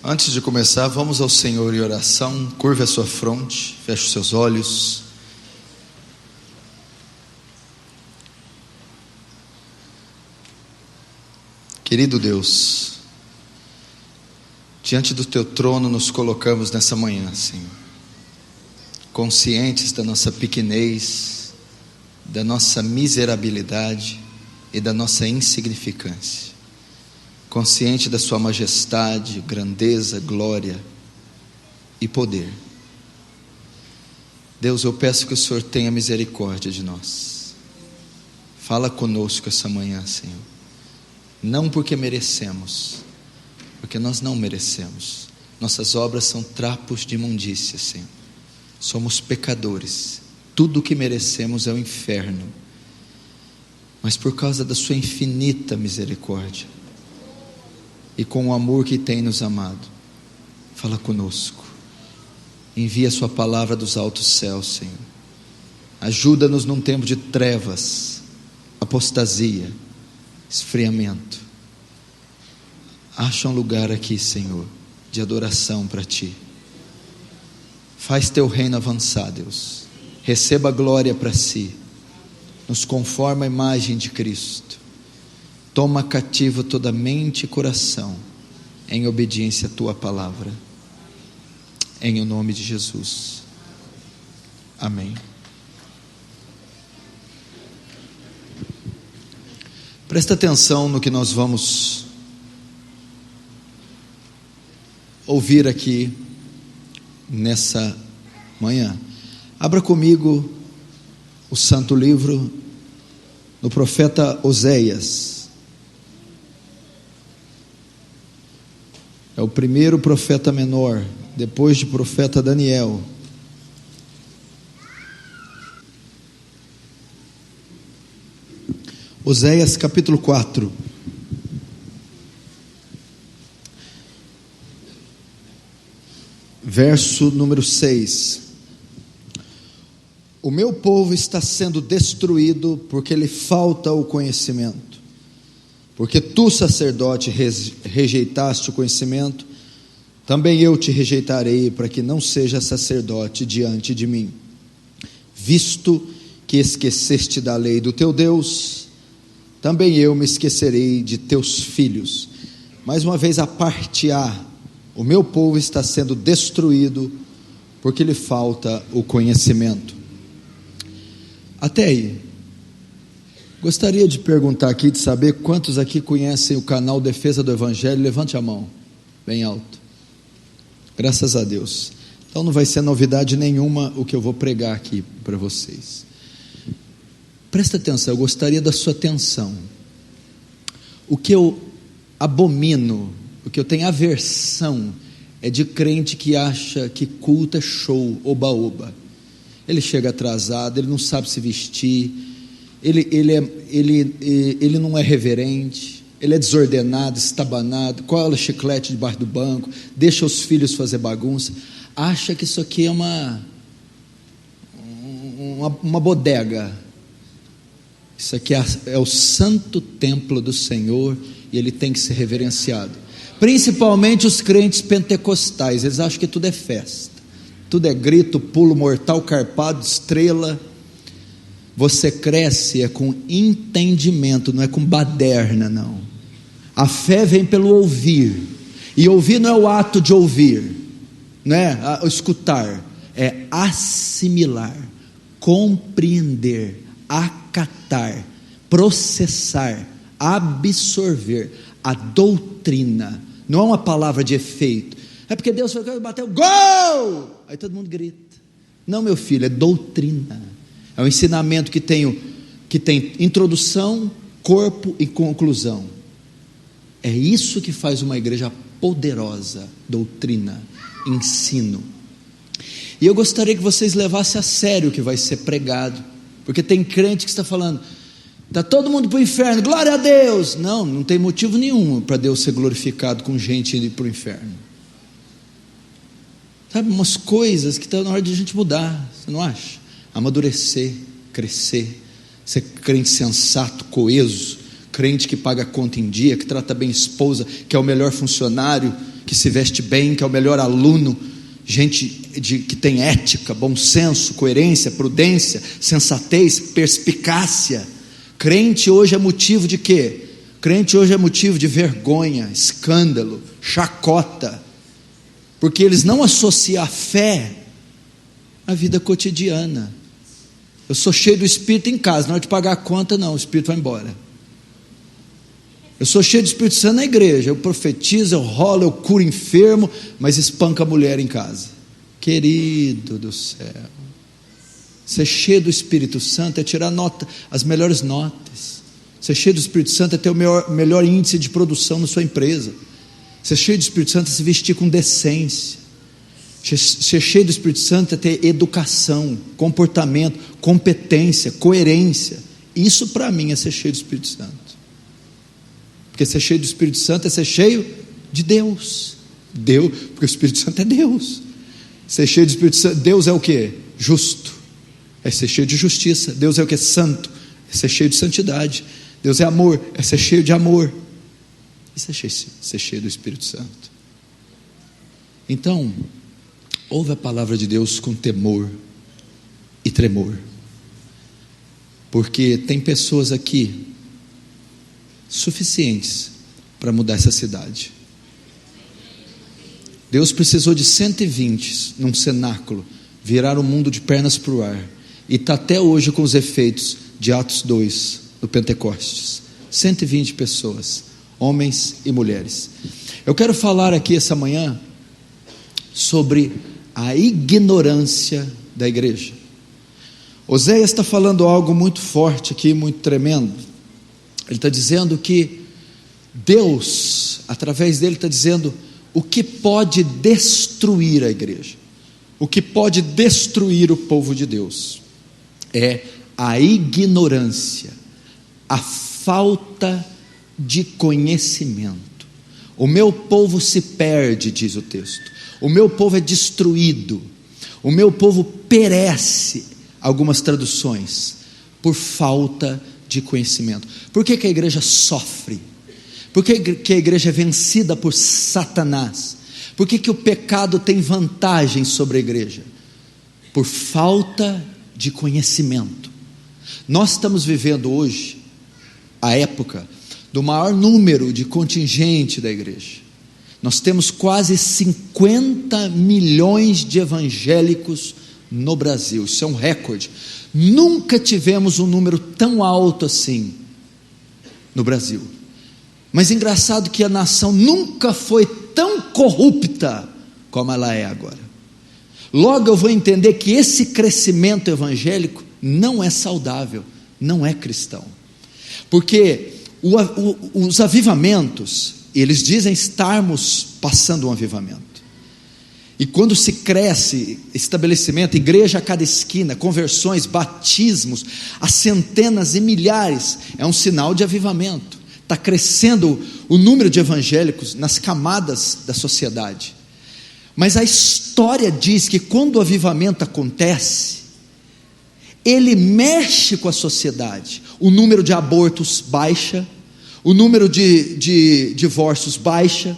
Antes de começar, vamos ao Senhor em oração. Curve a sua fronte, feche os seus olhos. Querido Deus, diante do Teu trono nos colocamos nessa manhã, Senhor, conscientes da nossa pequenez, da nossa miserabilidade e da nossa insignificância, consciente da Sua majestade, grandeza, glória e poder. Deus, eu peço que o Senhor tenha misericórdia de nós. Fala conosco essa manhã, Senhor. Não porque merecemos, porque nós não merecemos. Nossas obras são trapos de imundícia, Senhor. Somos pecadores. Tudo o que merecemos é o inferno. Mas por causa da Sua infinita misericórdia e com o amor que tem nos amado, fala conosco. Envia a Sua palavra dos altos céus, Senhor. Ajuda-nos num tempo de trevas, apostasia, esfriamento. Acha um lugar aqui, Senhor, de adoração para Ti. Faz Teu reino avançar, Deus. Receba a glória para Si. Nos conforma a imagem de Cristo. Toma cativo toda mente e coração em obediência à Tua palavra. Em o nome de Jesus. Amém. Presta atenção no que nós vamos ouvir aqui nessa manhã. Abra comigo o santo livro do profeta Oséias. É o primeiro profeta menor, depois de profeta Daniel. Oséias capítulo 4. Verso número 6. O meu povo está sendo destruído porque lhe falta o conhecimento. Porque tu, sacerdote, rejeitaste o conhecimento, também eu te rejeitarei, para que não seja sacerdote diante de mim. Visto que esqueceste da lei do teu Deus, também eu me esquecerei de teus filhos. Mais uma vez, a parte A: o meu povo está sendo destruído porque lhe falta o conhecimento. Até aí, gostaria de perguntar aqui, de saber quantos aqui conhecem o canal Defesa do Evangelho. Levante a mão, bem alto. Graças a Deus. Então não vai ser novidade nenhuma o que eu vou pregar aqui para vocês. Presta atenção, eu gostaria da sua atenção. O que eu abomino, o que eu tenho aversão, é de crente que acha que culto é show, oba-oba. Ele chega atrasado, ele não sabe se vestir, ele não é reverente, ele é desordenado, estabanado, cola chiclete debaixo do banco, deixa os filhos fazer bagunça, acha que isso aqui é uma bodega. Isso aqui é o santo templo do Senhor e ele tem que ser reverenciado. Principalmente os crentes pentecostais, eles acham que tudo é festa, tudo é grito, pulo mortal, carpado, estrela. Você cresce com entendimento, não é com baderna, não. A fé vem pelo ouvir, e ouvir não é o ato de ouvir, não é escutar, é assimilar, compreender, acatar, processar, absorver. A doutrina não é uma palavra de efeito. É porque Deus foi bateu gol, aí todo mundo grita. Não, meu filho, é doutrina. É um ensinamento que tem introdução, corpo e conclusão. É isso que faz uma igreja poderosa. Doutrina, ensino. E eu gostaria que vocês levassem a sério o que vai ser pregado, porque tem crente que está falando: está todo mundo para o inferno, glória a Deus. Não tem motivo nenhum para Deus ser glorificado com gente indo para o inferno. Sabe, umas coisas que está na hora de a gente mudar, você não acha? Amadurecer, crescer, ser crente sensato, coeso, crente que paga a conta em dia, que trata bem a esposa, que é o melhor funcionário, que se veste bem, que é o melhor aluno, gente que tem ética, bom senso, coerência, prudência, sensatez, perspicácia. Crente hoje é motivo de quê? Crente hoje é motivo de vergonha, escândalo, chacota, porque eles não associam a fé à vida cotidiana. Eu sou cheio do Espírito em casa, na hora de pagar a conta não, o Espírito vai embora. Eu sou cheio do Espírito Santo na igreja, eu profetizo, eu rolo, eu curo enfermo, mas espanca a mulher em casa. Querido do céu, ser cheio do Espírito Santo é tirar nota, as melhores notas. Ser cheio do Espírito Santo é ter o melhor índice de produção na sua empresa. Ser cheio do Espírito Santo é se vestir com decência. Ser cheio do Espírito Santo é ter educação, comportamento, competência, coerência. Isso para mim é ser cheio do Espírito Santo. Porque ser cheio do Espírito Santo é ser cheio de Deus. Porque o Espírito Santo é Deus. Ser cheio do Espírito Santo, Deus é o que? Justo. É ser cheio de justiça. Deus é o que? Santo. É ser cheio de santidade. Deus é amor. É ser cheio de amor. Isso é ser cheio do Espírito Santo. Então, ouve a palavra de Deus com temor e tremor. Porque tem pessoas aqui suficientes para mudar essa cidade. Deus precisou de 120 num cenáculo, virar o mundo de pernas para o ar, e está até hoje com os efeitos de Atos 2, do Pentecostes. 120 pessoas, homens e mulheres. Eu quero falar aqui essa manhã sobre a ignorância da igreja. Oséias está falando algo muito forte aqui, muito tremendo. Ele está dizendo que Deus, através dele, está dizendo o que pode destruir a igreja, o que pode destruir o povo de Deus, é a ignorância, a falta de conhecimento. O meu povo se perde, diz o texto, o meu povo é destruído, o meu povo perece, algumas traduções, por falta de conhecimento. Por que a igreja sofre? Por que a igreja é vencida por Satanás? Por que o pecado tem vantagem sobre a igreja? Por falta de conhecimento. Nós estamos vivendo hoje a época do maior número de contingente da igreja. Nós temos quase 50 milhões de evangélicos no Brasil. Isso é um recorde. Nunca tivemos um número tão alto assim no Brasil. Mas engraçado que a nação nunca foi tão corrupta como ela é agora. Logo eu vou entender que esse crescimento evangélico não é saudável, não é cristão. Porque os avivamentos, eles dizem estarmos passando um avivamento. E quando se cresce, estabelecimento, igreja a cada esquina, conversões, batismos, a centenas e milhares, é um sinal de avivamento. Está crescendo o número de evangélicos nas camadas da sociedade. Mas a história diz que quando o avivamento acontece, ele mexe com a sociedade. O número de abortos baixa, o número de divórcios baixa,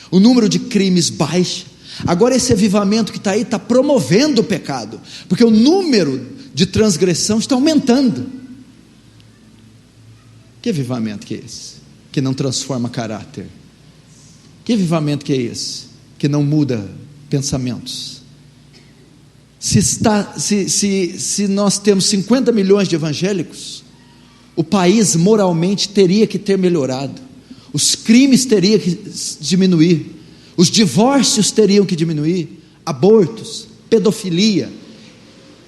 o número de crimes baixa. Agora esse avivamento que está aí está promovendo o pecado, porque o número de transgressão está aumentando. Que avivamento que é esse? Que não transforma caráter. Que avivamento que é esse? Que não muda pensamentos. Se nós temos 50 milhões de evangélicos, o país moralmente teria que ter melhorado, os crimes teriam que diminuir, os divórcios teriam que diminuir, abortos, pedofilia,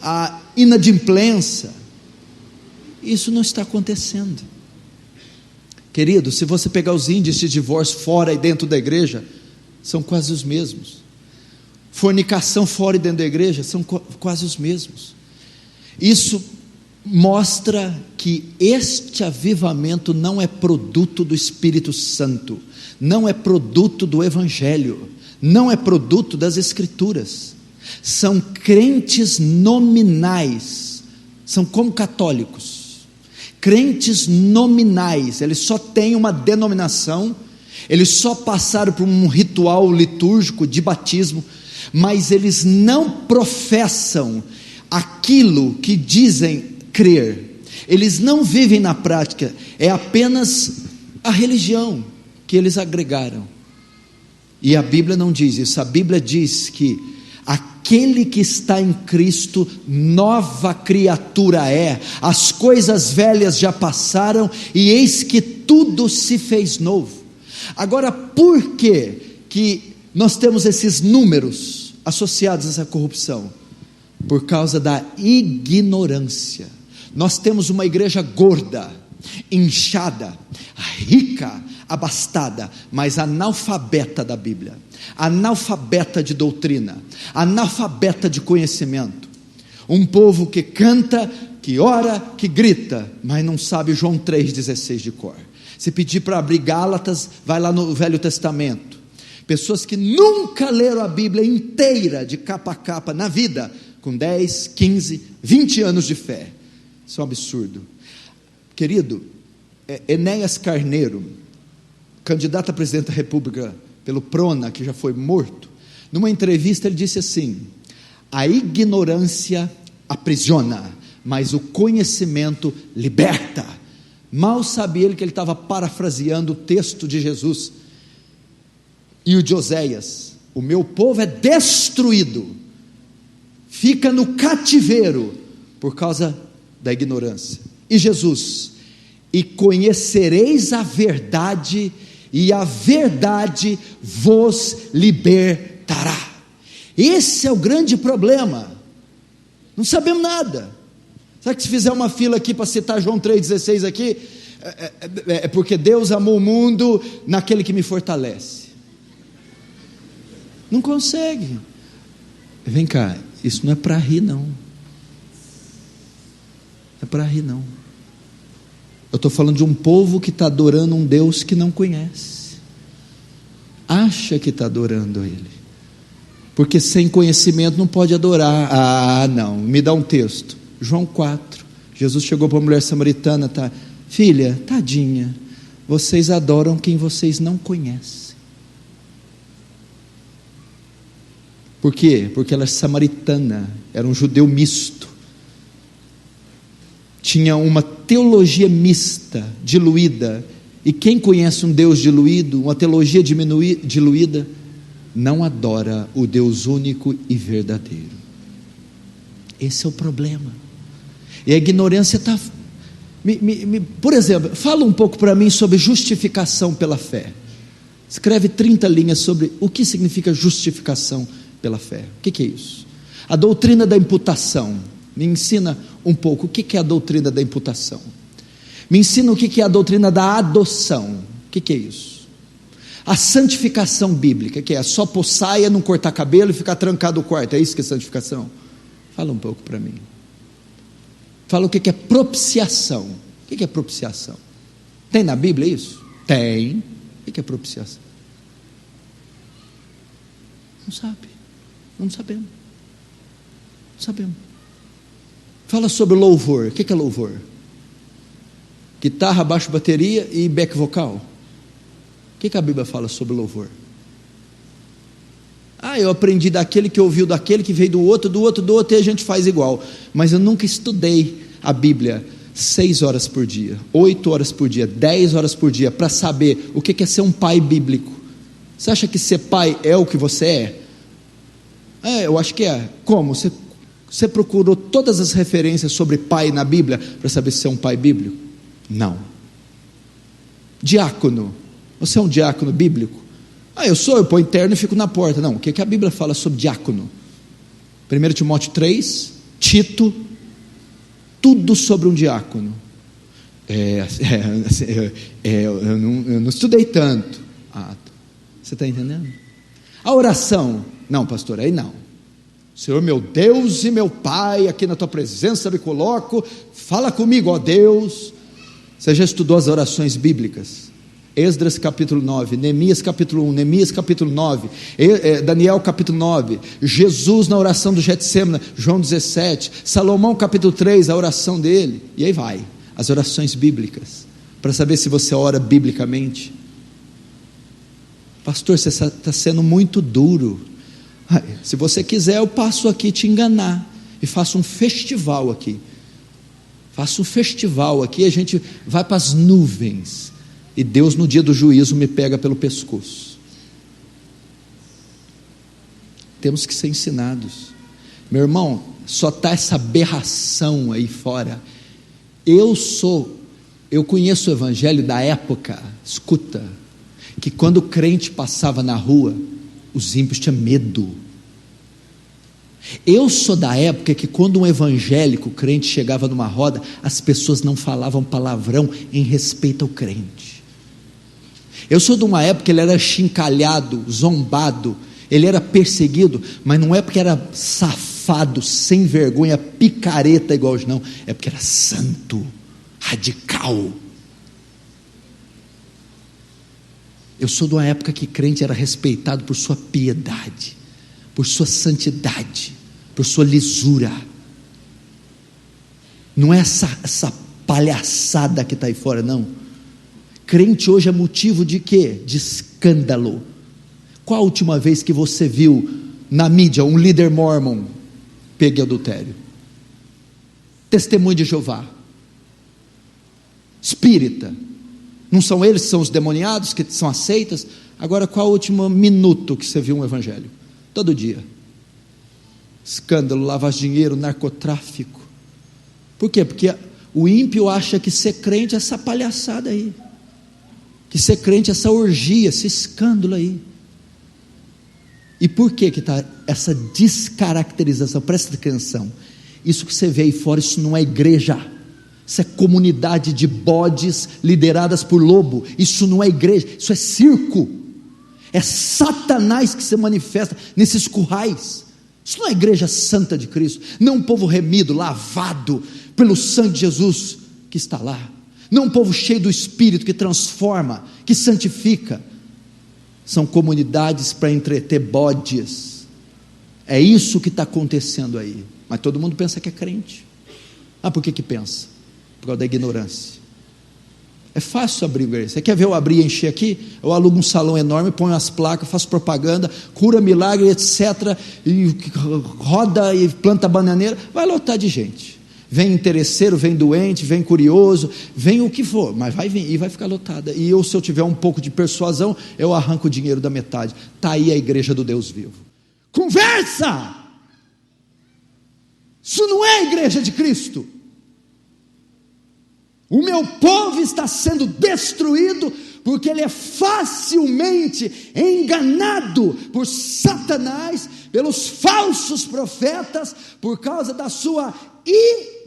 a inadimplência. Isso não está acontecendo. Querido, se você pegar os índices de divórcio fora e dentro da igreja, são quase os mesmos. Fornicação fora e dentro da igreja, são quase os mesmos. Isso mostra que este avivamento não é produto do Espírito Santo, não é produto do Evangelho, não é produto das Escrituras. São crentes nominais, são como católicos, crentes nominais, eles só têm uma denominação, eles só passaram por um ritual litúrgico de batismo, mas eles não professam aquilo que dizem crer, eles não vivem na prática, é apenas a religião que eles agregaram. E a Bíblia não diz isso, a Bíblia diz que aquele que está em Cristo, nova criatura é, as coisas velhas já passaram, e eis que tudo se fez novo. Agora, por que nós temos esses números associados a essa corrupção? Por causa da ignorância. Nós temos uma igreja gorda, inchada, rica, abastada, mas analfabeta da Bíblia, analfabeta de doutrina, analfabeta de conhecimento. Um povo que canta, que ora, que grita, mas não sabe João 3,16 de cor. Se pedir para abrir Gálatas, vai lá no Velho Testamento. Pessoas que nunca leram a Bíblia inteira, de capa a capa, na vida, com 10, 15, 20 anos de fé. Isso é um absurdo. Querido, Enéas Carneiro, candidato a presidente da República pelo Prona, que já foi morto, numa entrevista ele disse assim: a ignorância aprisiona, mas o conhecimento liberta. Mal sabia ele que ele estava parafraseando o texto de Jesus e o de Oséias: o meu povo é destruído, fica no cativeiro por causa da ignorância. E Jesus: e conhecereis a verdade, e a verdade vos libertará. Esse é o grande problema. Não sabemos nada. Será que se fizer uma fila aqui para citar João 3,16 aqui, é porque Deus amou o mundo naquele que me fortalece? Não consegue. Vem cá, isso não é para rir não. Não é para rir não. Eu estou falando de um povo que está adorando um Deus que não conhece, acha que está adorando a Ele, porque sem conhecimento não pode adorar. Ah, não, me dá um texto. João 4, Jesus chegou para a mulher samaritana, tá, filha, tadinha, vocês adoram quem vocês não conhecem. Por quê? Porque ela é samaritana, era um judeu misto, tinha uma teologia mista, diluída, e quem conhece um Deus diluído, uma teologia diluída, não adora o Deus único e verdadeiro. Esse é o problema. E a ignorância está... Por exemplo, fala um pouco para mim sobre justificação pela fé. Escreve 30 linhas sobre o que significa justificação pela fé. O que é isso? A doutrina da imputação. Me ensina um pouco o que é a doutrina da imputação. Me ensina o que é a doutrina da adoção. O que é isso? A santificação bíblica, que é só pôr saia, não cortar cabelo e ficar trancado no quarto. É isso que é santificação? Fala um pouco para mim. Fala o que é propiciação. O que é propiciação? Tem na Bíblia isso? Tem. O que é propiciação? Não sabe. Não sabemos. Não sabemos. Fala sobre louvor. O que é louvor? Guitarra, baixo, bateria e back vocal. O que a Bíblia fala sobre louvor? Ah, eu aprendi daquele que ouviu daquele, que veio do outro, e a gente faz igual. Mas eu nunca estudei a Bíblia 6 horas por dia, 8 horas por dia, 10 horas por dia, para saber o que é ser um pai bíblico. Você acha que ser pai é o que você é? Eu acho que é. Como? Você procurou todas as referências sobre pai na Bíblia para saber se é um pai bíblico? Não. Diácono. Você é um diácono bíblico? Eu ponho terno e fico na porta. Não, o que a Bíblia fala sobre diácono? 1 Timóteo 3, Tito, tudo sobre um diácono. Eu não estudei tanto. Você está entendendo? A oração, não pastor, aí não. Senhor meu Deus e meu Pai, aqui na tua presença me coloco, fala comigo, ó Deus. Você já estudou as orações bíblicas? Esdras capítulo 9, Neemias capítulo 1, Neemias capítulo 9, Daniel capítulo 9, Jesus na oração do Getsêmani, João 17, Salomão capítulo 3, a oração dele, e aí vai, as orações bíblicas, para saber se você ora biblicamente. Pastor, você está sendo muito duro. Se você quiser, eu passo aqui te enganar e faço um festival aqui. Faço um festival aqui, a gente vai para as nuvens e Deus no dia do juízo me pega pelo pescoço. Temos que ser ensinados. Meu irmão, só está essa aberração aí fora. Eu conheço o evangelho da época, escuta, que quando o crente passava na rua, os ímpios tinham medo. Eu sou da época que quando um evangélico crente chegava numa roda, as pessoas não falavam palavrão em respeito ao crente. Eu sou de uma época que ele era chincalhado, zombado, ele era perseguido, mas não é porque era safado, sem vergonha, picareta igual hoje, não, é porque era santo, radical. Eu sou de uma época que crente era respeitado por sua piedade, por sua santidade, por sua lisura. Não é essa palhaçada que está aí fora, não. Crente hoje é motivo de quê? De escândalo. Qual a última vez que você viu na mídia um líder mormon pegue adultério? Testemunho de Jeová, espírita, não são eles que são os demoniados, que são as seitas? Agora, qual o último minuto que você viu um evangelho? Todo dia. Escândalo, lavagem de dinheiro, narcotráfico. Por quê? Porque o ímpio acha que ser crente é essa palhaçada aí, que ser crente é essa orgia, esse escândalo aí. E por que está essa descaracterização? Presta atenção, isso que você vê aí fora, isso não é igreja, isso é comunidade de bodes lideradas por lobo, isso não é igreja, isso é circo, é Satanás que se manifesta nesses currais. Isso não é igreja santa de Cristo, não um povo remido, lavado pelo sangue de Jesus que está lá, não um povo cheio do Espírito que transforma, que santifica. São comunidades para entreter bodes. É isso que está acontecendo aí. Mas todo mundo pensa que é crente. Por que pensa? Por causa da ignorância. É fácil abrir igreja. Você quer ver eu abrir e encher aqui? Eu alugo um salão enorme, ponho as placas, faço propaganda, cura milagre, etc. E roda e planta bananeira, vai lotar de gente. Vem interesseiro, vem doente, vem curioso, vem o que for, mas vai vir e vai ficar lotada. E eu, se eu tiver um pouco de persuasão, eu arranco o dinheiro da metade. Está aí a igreja do Deus vivo. Conversa! Isso não é a igreja de Cristo. O meu povo está sendo destruído porque ele é facilmente enganado por Satanás, pelos falsos profetas, por causa da sua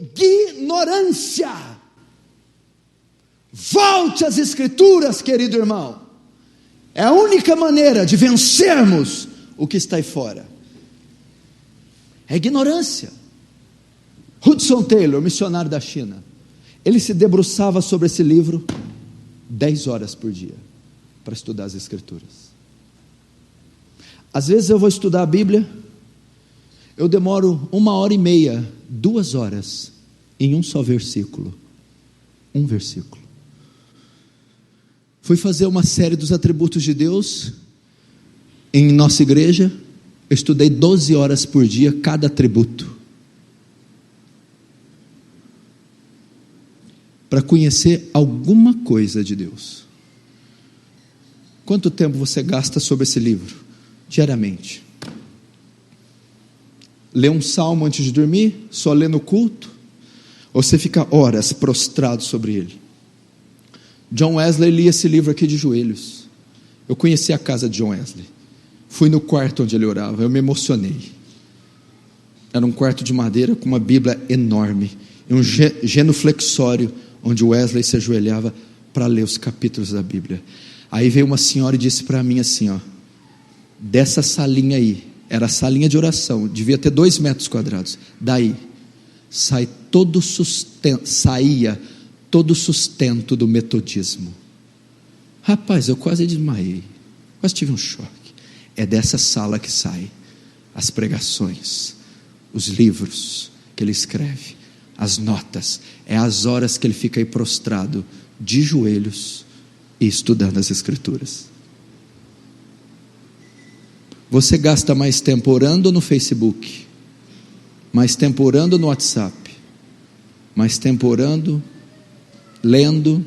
ignorância. Volte às Escrituras, querido irmão. É a única maneira de vencermos o que está aí fora. É ignorância. Hudson Taylor, missionário da China, ele se debruçava sobre esse livro 10 horas por dia para estudar as Escrituras. Às vezes eu vou estudar a Bíblia, eu demoro 1h30, 2 horas em um só versículo. Um versículo. Fui fazer uma série dos atributos de Deus em nossa igreja. Eu estudei 12 horas por dia cada atributo, para conhecer alguma coisa de Deus. Quanto tempo você gasta sobre esse livro? Diariamente. Lê um salmo antes de dormir? Só lê no culto? Ou você fica horas prostrado sobre ele? John Wesley lia esse livro aqui de joelhos. Eu conheci a casa de John Wesley. Fui no quarto onde ele orava, eu me emocionei. Era um quarto de madeira com uma Bíblia enorme, e um genuflexório onde Wesley se ajoelhava para ler os capítulos da Bíblia. Aí veio uma senhora e disse para mim assim, dessa salinha aí, era a salinha de oração, devia ter 2 metros quadrados, daí saía todo o sustento do metodismo. Rapaz, eu quase desmaiei, quase tive um choque. É dessa sala que saem as pregações, os livros que ele escreve, as notas, é as horas que ele fica aí prostrado, de joelhos, e estudando as Escrituras. Você gasta mais tempo orando no Facebook, mais tempo orando no WhatsApp, mais tempo orando, lendo.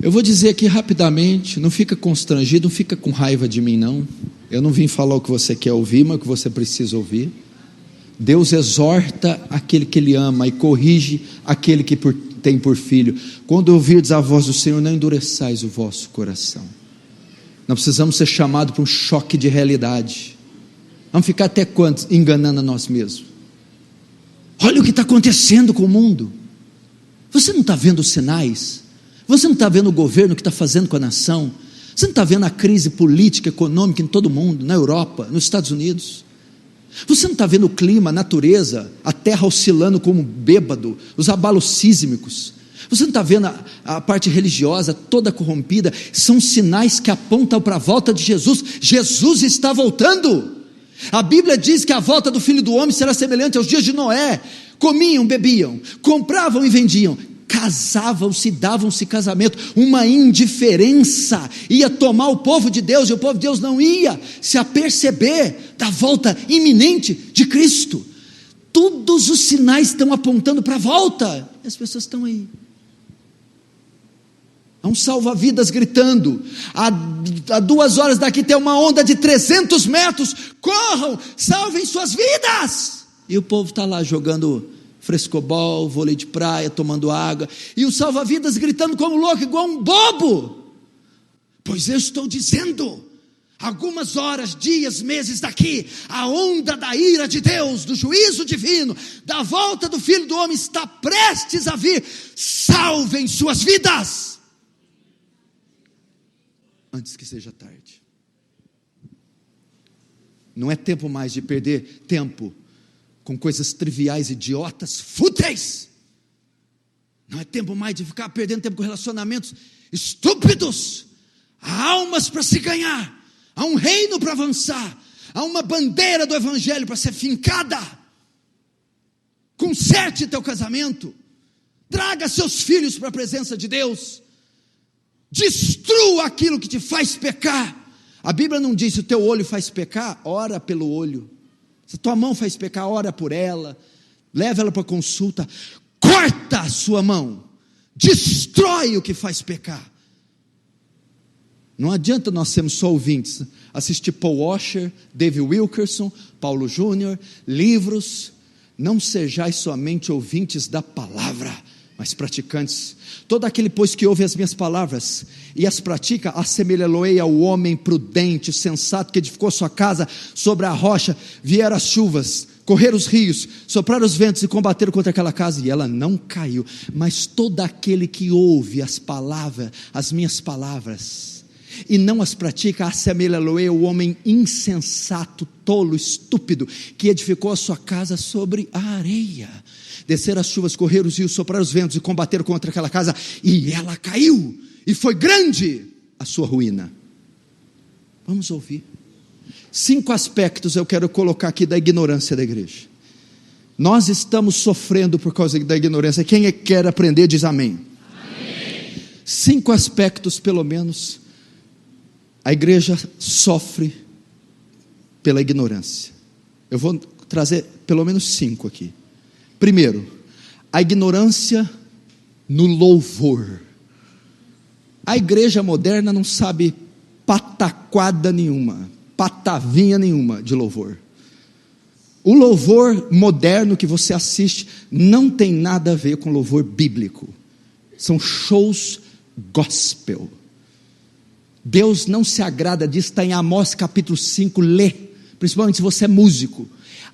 Eu vou dizer aqui rapidamente, não fica constrangido, não fica com raiva de mim não. Eu não vim falar o que você quer ouvir, mas o que você precisa ouvir. Deus exorta aquele que Ele ama e corrige aquele que tem por filho. Quando ouvirdes a voz do Senhor, não endureçais o vosso coração. Nós precisamos ser chamados para um choque de realidade. Vamos ficar até quando enganando a nós mesmos? Olha o que está acontecendo com o mundo. Você não está vendo os sinais? Você não está vendo o governo que está fazendo com a nação? Você não está vendo a crise política, econômica em todo o mundo, na Europa, nos Estados Unidos? Você não está vendo o clima, a natureza, a terra oscilando como bêbado, os abalos sísmicos? Você não está vendo a parte religiosa toda corrompida? São sinais que apontam para a volta de Jesus. Jesus está voltando. A Bíblia diz que a volta do Filho do Homem será semelhante aos dias de Noé. Comiam, bebiam, compravam e vendiam, casavam-se, davam-se casamento. Uma indiferença ia tomar o povo de Deus, e o povo de Deus não ia se aperceber da volta iminente de Cristo. Todos os sinais estão apontando para a volta, e as pessoas estão aí. Há um salva-vidas gritando, há 2 horas daqui tem uma onda de 300 metros, corram, salvem suas vidas. E o povo está lá jogando frescobol, vôlei de praia, tomando água, e o salva-vidas gritando como louco, igual um bobo. Pois eu estou dizendo, algumas horas, dias, meses daqui, a onda da ira de Deus, do juízo divino, da volta do Filho do Homem está prestes a vir. Salvem suas vidas, antes que seja tarde. Não é tempo mais de perder tempo com coisas triviais, idiotas, fúteis. Não é tempo mais de ficar perdendo tempo com relacionamentos estúpidos. Há almas para se ganhar, há um reino para avançar, há uma bandeira do Evangelho para ser fincada. Conserte teu casamento, traga seus filhos para a presença de Deus, destrua aquilo que te faz pecar. A Bíblia não diz: se o teu olho faz pecar, ora pelo olho. Se tua mão faz pecar, ora por ela, leva ela para consulta, corta a sua mão, destrói o que faz pecar. Não adianta nós sermos só ouvintes, assistir Paul Washer, David Wilkerson, Paulo Júnior, livros. Não sejais somente ouvintes da palavra, mas praticantes. Todo aquele, pois, que ouve as minhas palavras e as pratica, assemelhá-lo-ei ao homem prudente, sensato, que edificou sua casa sobre a rocha. Vieram as chuvas, correram os rios, sopraram os ventos e combateram contra aquela casa, e ela não caiu. Mas todo aquele que ouve as palavras, as minhas palavras, e não as pratica, assemelhá-lo-ei ao homem insensato, tolo, estúpido, que edificou a sua casa sobre a areia. Desceram as chuvas, correram os rios, sopraram os ventos e combateram contra aquela casa, e ela caiu, e foi grande a sua ruína. Vamos ouvir. 5 aspectos eu quero colocar aqui da ignorância da igreja. Nós estamos sofrendo por causa da ignorância. Quem quer aprender diz amém. Amém. 5 aspectos pelo menos a igreja sofre pela ignorância. Eu vou trazer pelo menos 5 aqui. Primeiro, a ignorância no louvor. A igreja moderna não sabe pataquada nenhuma, patavinha nenhuma de louvor. O louvor moderno que você assiste não tem nada a ver com louvor bíblico. São shows gospel. Deus não se agrada disso. Está em Amós capítulo 5, lê, principalmente se você é músico.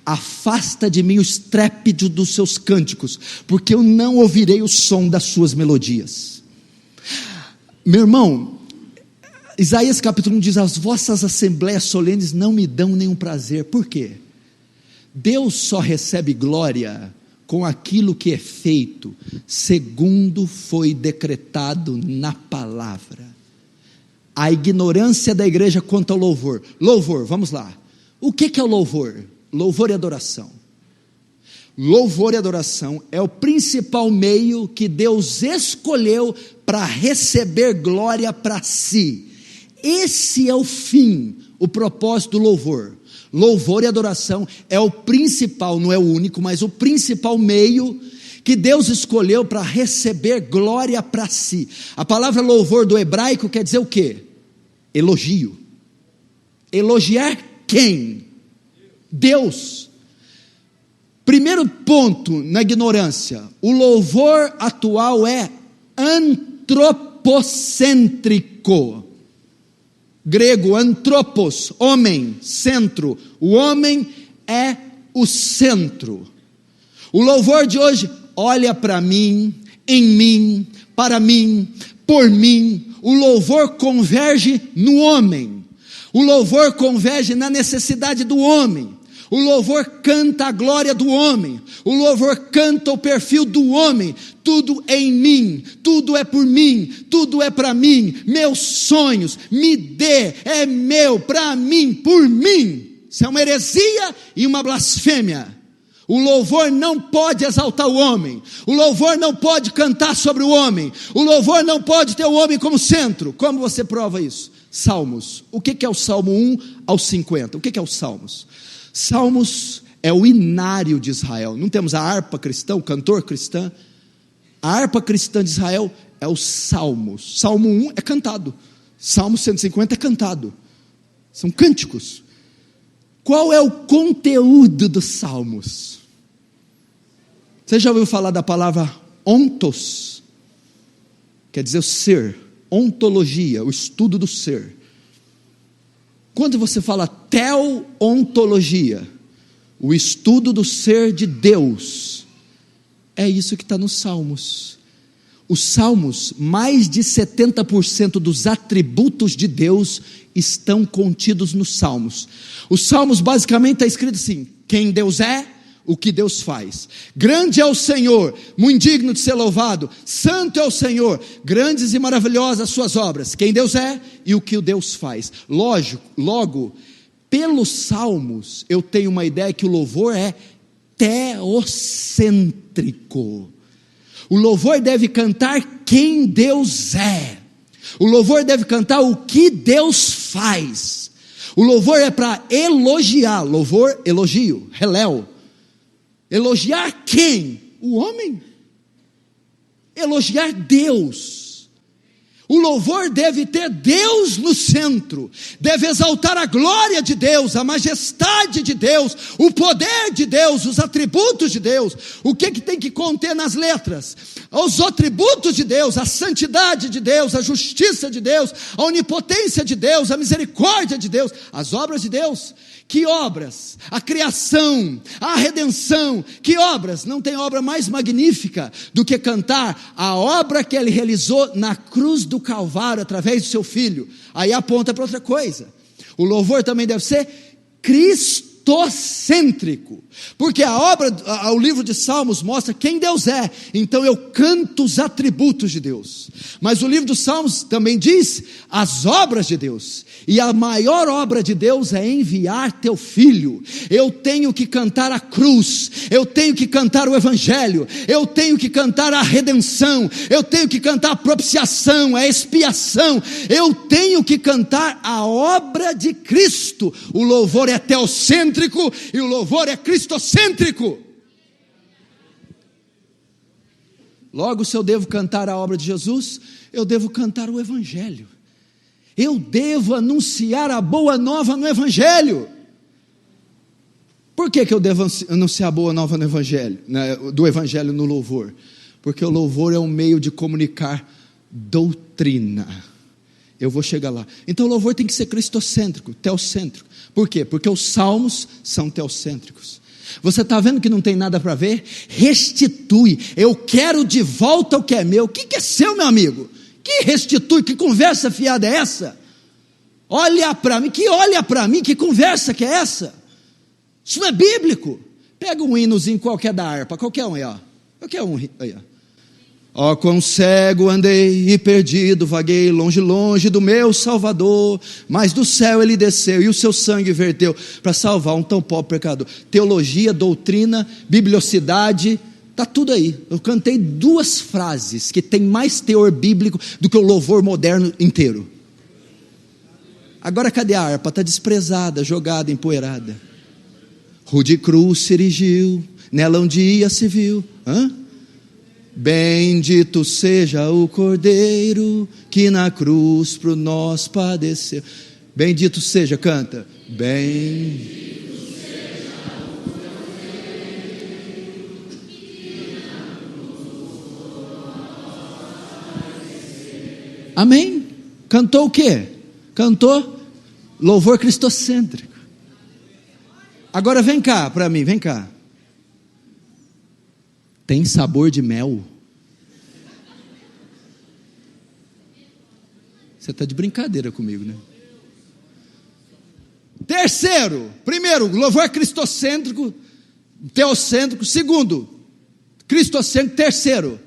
Afasta de mim o estrépito dos seus cânticos, porque eu não ouvirei o som das suas melodias. Meu irmão, Isaías capítulo 1 diz: as vossas assembleias solenes não me dão nenhum prazer. Por quê? Deus só recebe glória com aquilo que é feito segundo foi decretado na palavra. A ignorância da igreja quanto ao louvor. Louvor, vamos lá. O que é o louvor? Louvor e adoração. Louvor e adoração é o principal meio que Deus escolheu para receber glória para si. Esse é o fim, o propósito do louvor. Louvor e adoração é o principal, não é o único, mas o principal meio que Deus escolheu para receber glória para si. A palavra louvor do hebraico quer dizer o quê? Elogio. Elogiar quem? Deus. Primeiro ponto na ignorância: o louvor atual é antropocêntrico. Grego, antropos, homem, centro. O homem é o centro. O louvor de hoje olha para mim, em mim, para mim, por mim. O louvor converge no homem. O louvor converge na necessidade do homem. O louvor canta a glória do homem. O louvor canta o perfil do homem. Tudo é em mim, tudo é por mim, tudo é para mim. Meus sonhos, me dê, é meu, para mim, por mim. Isso é uma heresia e uma blasfêmia. O louvor não pode exaltar o homem. O louvor não pode cantar sobre o homem. O louvor não pode ter o homem como centro. Como você prova isso? Salmos. O que é o Salmo 1 ao 50? O que é os Salmos? Salmos é o inário de Israel. Não temos a harpa cristã, o cantor cristão. A harpa cristã de Israel é os Salmos. Salmo 1 é cantado. Salmo 150 é cantado. São cânticos. Qual é o conteúdo dos Salmos? Você já ouviu falar da palavra ontos? Quer dizer o ser. Ontologia, o estudo do ser. Quando você fala teontologia, o estudo do ser de Deus, é isso que está nos Salmos. Os Salmos, mais de 70% dos atributos de Deus estão contidos nos Salmos. Os Salmos basicamente está escrito assim: quem Deus é, o que Deus faz. Grande é o Senhor, muito digno de ser louvado. Santo é o Senhor, grandes e maravilhosas as suas obras. Quem Deus é e o que o Deus faz. Logo, pelos Salmos, eu tenho uma ideia que o louvor é teocêntrico. O louvor deve cantar quem Deus é. O louvor deve cantar o que Deus faz. O louvor é para elogiar. Louvor, elogio, Hallel. Elogiar quem? O homem. Elogiar Deus. O louvor deve ter Deus no centro, deve exaltar a glória de Deus, a majestade de Deus, o poder de Deus, os atributos de Deus. O que tem que conter nas letras? Os atributos de Deus, a santidade de Deus, a justiça de Deus, a onipotência de Deus, a misericórdia de Deus, as obras de Deus. Que obras? A criação, a redenção. Que obras? Não tem obra mais magnífica do que cantar a obra que ele realizou na cruz do Calvário através do seu Filho. Aí aponta para outra coisa. O louvor também deve ser cristocêntrico, porque o livro de Salmos mostra quem Deus é. Então eu canto os atributos de Deus. Mas o livro dos Salmos também diz as obras de Deus. E a maior obra de Deus é enviar teu Filho. Eu tenho que cantar a cruz, eu tenho que cantar o Evangelho, eu tenho que cantar a redenção, eu tenho que cantar a propiciação, a expiação, eu tenho que cantar a obra de Cristo. O louvor é teocêntrico e o louvor é cristocêntrico. Logo, se eu devo cantar a obra de Jesus, eu devo cantar o Evangelho. Eu devo anunciar a boa nova no Evangelho. Por que eu devo anunciar a boa nova no Evangelho, do Evangelho no louvor? Porque o louvor é um meio de comunicar doutrina. Eu vou chegar lá. Então o louvor tem que ser cristocêntrico, teocêntrico. Por quê? Porque os salmos são teocêntricos. Você está vendo que não tem nada para ver? Restitui. Eu quero de volta o que é meu. O que é seu, meu amigo? Que restitui? Que conversa fiada é essa? Olha para mim, que conversa que é essa? Isso não é bíblico. Pega um hinozinho qualquer da harpa, qualquer um aí, ó. Qualquer um aí, ó. Ó, quão cego andei e perdido, vaguei longe, longe do meu Salvador, mas do céu ele desceu e o seu sangue verteu para salvar um tão pobre pecador. Teologia, doutrina, bibliosidade, está tudo aí. Eu cantei 2 frases que tem mais teor bíblico do que o louvor moderno inteiro. Agora cadê a harpa? Está desprezada, jogada, empoeirada. Rude cruz se erigiu, nela um dia se viu. Bendito seja o Cordeiro que na cruz por nós padeceu. Bendito seja, canta. Bendito seja o Cordeiro que na cruz por nós padeceu. Amém? Cantou o quê? Cantou louvor cristocêntrico. Agora vem cá para mim, vem cá. Tem sabor de mel? Você está de brincadeira comigo, né? Primeiro, louvor cristocêntrico, teocêntrico. Segundo, cristocêntrico. Terceiro,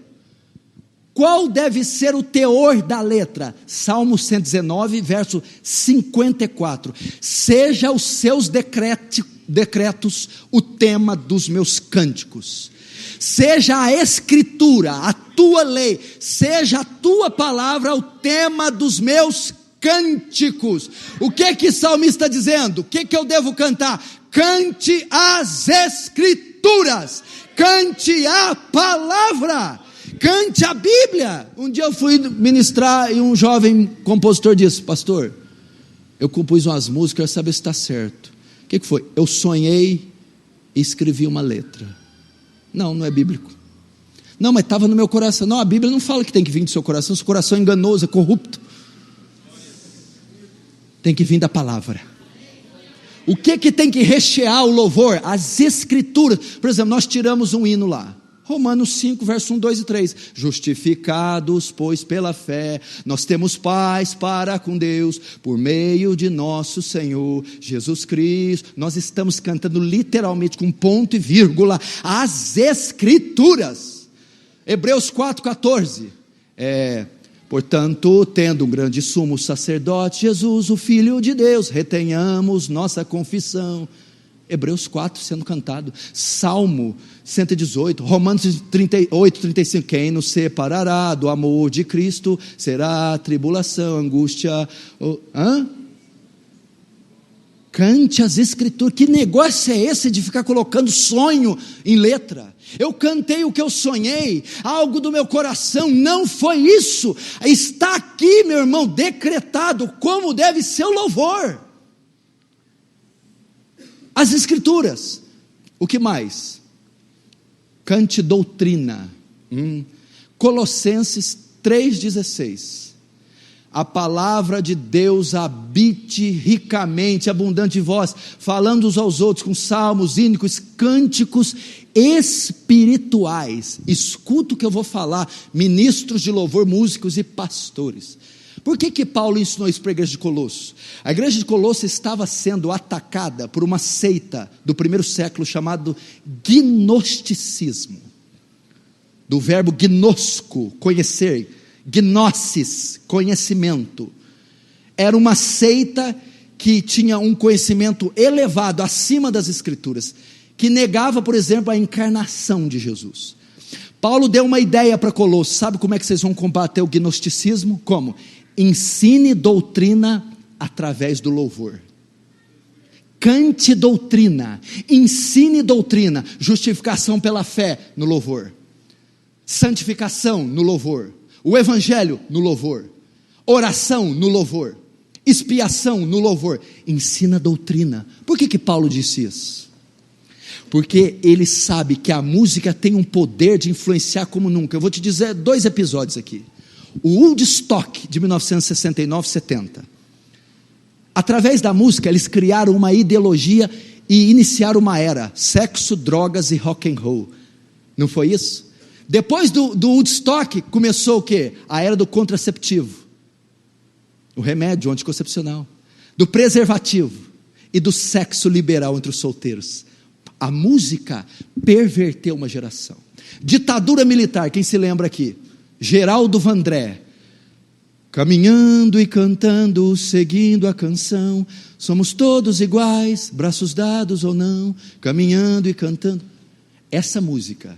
qual deve ser o teor da letra? Salmo 119, verso 54. Seja os seus decretos o tema dos meus cânticos. Seja a escritura, a tua lei, seja a tua palavra o tema dos meus cânticos. O que o salmista está dizendo? O que eu devo cantar? Cante as escrituras, cante a palavra, cante a Bíblia. Um dia eu fui ministrar e um jovem compositor disse: pastor, eu compus umas músicas, quero saber se está certo. O que foi? Eu sonhei e escrevi uma letra. Não é bíblico. Não, mas estava no meu coração. Não, a Bíblia não fala que tem que vir do seu coração. Seu coração é enganoso, é corrupto. Tem que vir da palavra. O que tem que rechear o louvor? As escrituras. Por exemplo, nós tiramos um hino lá, Romanos 5, verso 1, 2 e 3. Justificados, pois pela fé, nós temos paz para com Deus, por meio de nosso Senhor Jesus Cristo. Nós estamos cantando literalmente com ponto e vírgula as escrituras. Hebreus 4, 14. Portanto, tendo um grande sumo sacerdote, Jesus, o Filho de Deus, retenhamos nossa confissão. Hebreus 4 sendo cantado, Salmo 118, Romanos 38, 35, quem nos separará do amor de Cristo? Será tribulação, angústia, Cante as escrituras. Que negócio é esse de ficar colocando sonho em letra? Eu cantei o que eu sonhei, algo do meu coração. Não foi isso. Está aqui, meu irmão, decretado como deve ser o louvor. As escrituras. O que mais? Cante doutrina. Colossenses 3,16. A palavra de Deus habite ricamente, abundante em vós, falando uns aos outros com salmos, hínicos, cânticos espirituais. Escuta o que eu vou falar, ministros de louvor, músicos e pastores. Por que Paulo ensinou isso para a igreja de Colosso? A igreja de Colosso estava sendo atacada por uma seita do primeiro século chamado gnosticismo, do verbo gnosco, conhecer, gnosis, conhecimento. Era uma seita que tinha um conhecimento elevado acima das escrituras, que negava, por exemplo, a encarnação de Jesus. Paulo deu uma ideia para Colosso. Sabe como é que vocês vão combater o gnosticismo? Como? Ensine doutrina através do louvor. Cante doutrina, ensine doutrina, justificação pela fé no louvor, santificação no louvor, o evangelho no louvor, oração no louvor, expiação no louvor. Ensina doutrina. Por que Paulo disse isso? Porque ele sabe que a música tem um poder de influenciar como nunca. Eu vou te dizer 2 episódios aqui. O Woodstock de 1969-70. Através da música eles criaram uma ideologia e iniciaram uma era: sexo, drogas e rock and roll. Não foi isso? Depois do Woodstock começou o quê? A era do contraceptivo, o remédio anticoncepcional, do preservativo e do sexo liberal entre os solteiros. A música perverteu uma geração. Ditadura militar, quem se lembra aqui? Geraldo Vandré, caminhando e cantando, seguindo a canção, somos todos iguais, braços dados ou não, caminhando e cantando. Essa música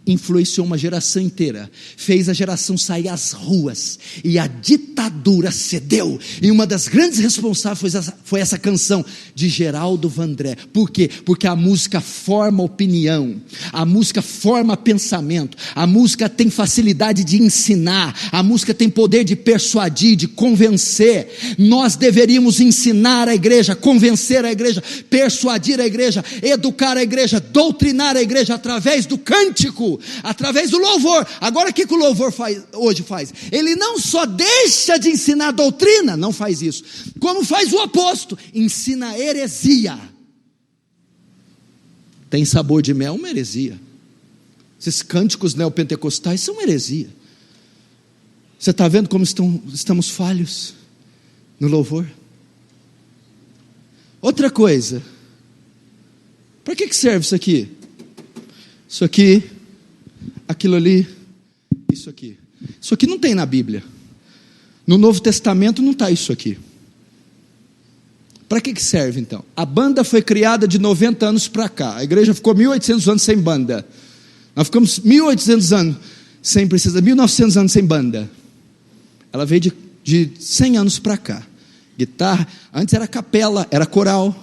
influenciou uma geração inteira, fez a geração sair às ruas, e a ditadura cedeu, e uma das grandes responsáveis foi essa canção de Geraldo Vandré. Por quê? Porque a música forma opinião, a música forma pensamento, a música tem facilidade de ensinar, a música tem poder de persuadir, de convencer. Nós deveríamos ensinar a igreja, convencer a igreja, persuadir a igreja, educar a igreja, doutrinar a igreja através do cântico, através do louvor. Agora o que o louvor hoje faz? Ele não só deixa de ensinar a doutrina, não faz isso, como faz o oposto, ensina a heresia. Tem sabor de mel, uma heresia. Esses cânticos neopentecostais são uma heresia. Você está vendo como estamos falhos no louvor? Outra coisa, para que serve isso aqui? Isso aqui, aquilo ali, isso aqui. Isso aqui não tem na Bíblia. No Novo Testamento não está isso aqui. Para que serve então? A banda foi criada de 90 anos para cá. A igreja ficou 1800 anos sem banda. Nós ficamos 1800 anos sem precisar, 1900 anos sem banda. Ela veio de 100 anos para cá. Guitarra, antes era capela, era coral.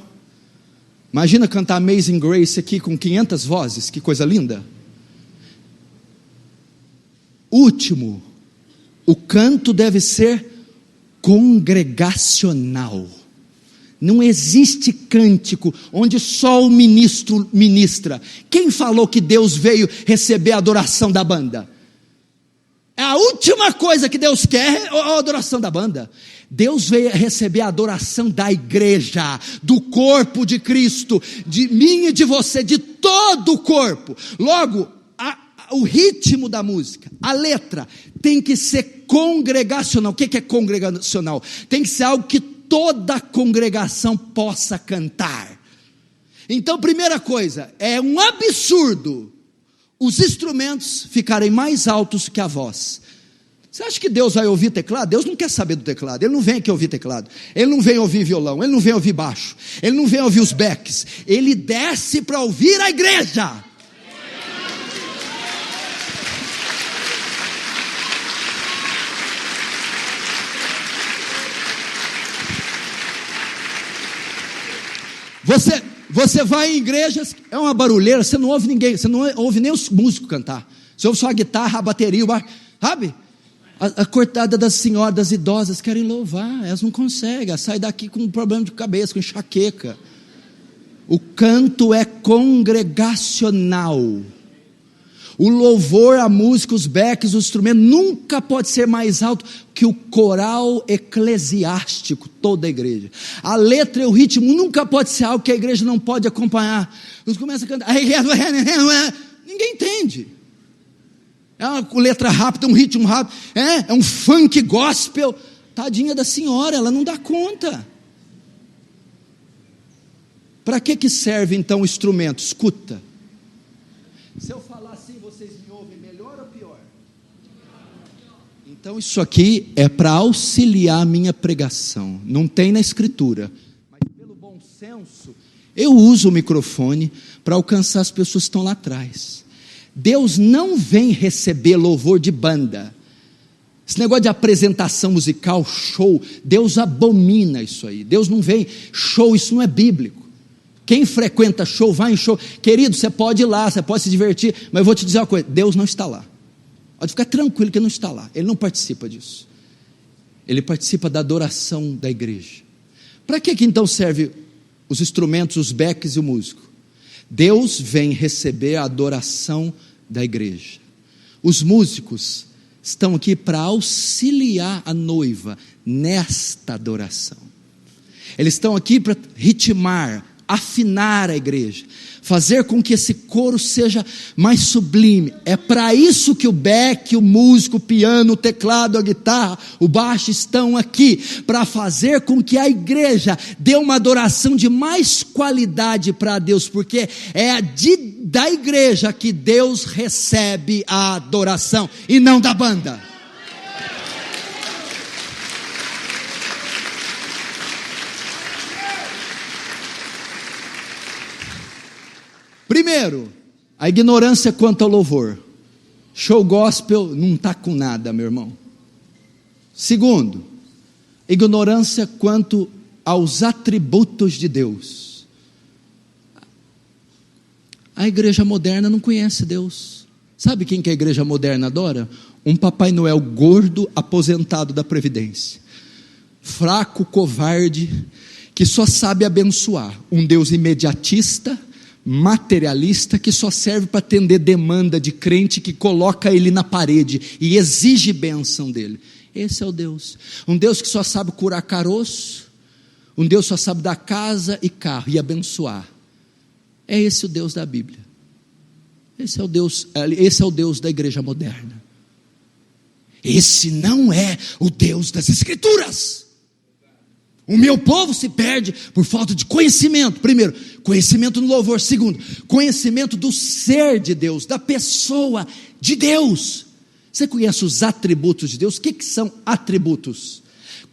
Imagina cantar Amazing Grace aqui com 500 vozes, que coisa linda. Último, o canto deve ser congregacional. Não existe cântico onde só o ministro ministra. Quem falou que Deus veio receber a adoração da banda? É a última coisa que Deus quer, é a adoração da banda. Deus veio receber a adoração da igreja, do corpo de Cristo, de mim e de você, de todo o corpo. Logo, o ritmo da música, a letra, tem que ser congregacional. O que é congregacional? Tem que ser algo que toda a congregação possa cantar. Então, primeira coisa, é um absurdo os instrumentos ficarem mais altos que a voz. Você acha que Deus vai ouvir teclado? Deus não quer saber do teclado. Ele não vem aqui ouvir teclado, Ele não vem ouvir violão, Ele não vem ouvir baixo, Ele não vem ouvir os backs. Ele desce para ouvir a igreja. Você vai em igrejas, é uma barulheira, você não ouve ninguém, você não ouve nem os músicos cantar. Você ouve só a guitarra, a bateria, o baixo, sabe? A cortada das senhoras, das idosas, querem louvar, elas não conseguem, elas saem daqui com um problema de cabeça, com enxaqueca. O canto é congregacional. O louvor, a música, os backs, o instrumento, nunca pode ser mais alto que o coral eclesiástico, toda a igreja. A letra e o ritmo nunca pode ser algo que a igreja não pode acompanhar. Eles começam a cantar, ninguém entende. É uma letra rápida, um ritmo rápido, é um funk gospel. Tadinha da senhora, ela não dá conta. Para que serve então o instrumento? Escuta. Se eu falar assim, vocês me ouvem melhor ou pior? Então isso aqui é para auxiliar a minha pregação. Não tem na escritura, mas pelo bom senso, eu uso o microfone para alcançar as pessoas que estão lá atrás. Deus não vem receber louvor de banda. Esse negócio de apresentação musical, show, Deus abomina isso aí. Deus não vem, show, isso não é bíblico. Quem frequenta show, vai em show. Querido, você pode ir lá, você pode se divertir, mas eu vou te dizer uma coisa, Deus não está lá. Pode ficar tranquilo que Ele não está lá, Ele não participa disso. Ele participa da adoração da igreja. Para que então serve os instrumentos, os backs e o músico? Deus vem receber a adoração da igreja. Os músicos estão aqui para auxiliar a noiva nesta adoração. Eles estão aqui para ritmar, afinar a igreja, fazer com que esse coro seja mais sublime. É para isso que o back, o músico, o piano, o teclado, a guitarra, o baixo estão aqui, para fazer com que a igreja dê uma adoração de mais qualidade para Deus, porque é da igreja que Deus recebe a adoração, e não da banda. Primeiro, a ignorância quanto ao louvor. Show gospel não está com nada, meu irmão. Segundo, ignorância quanto aos atributos de Deus. A igreja moderna não conhece Deus. Sabe quem que a igreja moderna adora? Um Papai Noel gordo, aposentado da Previdência, fraco, covarde, que só sabe abençoar. Um Deus imediatista, materialista, que só serve para atender demanda de crente, que coloca ele na parede e exige bênção dele. Esse é o Deus. Um Deus que só sabe curar caroço, um Deus que só sabe dar casa e carro e abençoar. É esse o Deus da Bíblia. Esse é o Deus da igreja moderna. Esse não é o Deus das Escrituras. O meu povo se perde por falta de conhecimento. Primeiro, conhecimento no louvor. Segundo, conhecimento do ser de Deus, da pessoa de Deus. Você conhece os atributos de Deus? O que são atributos?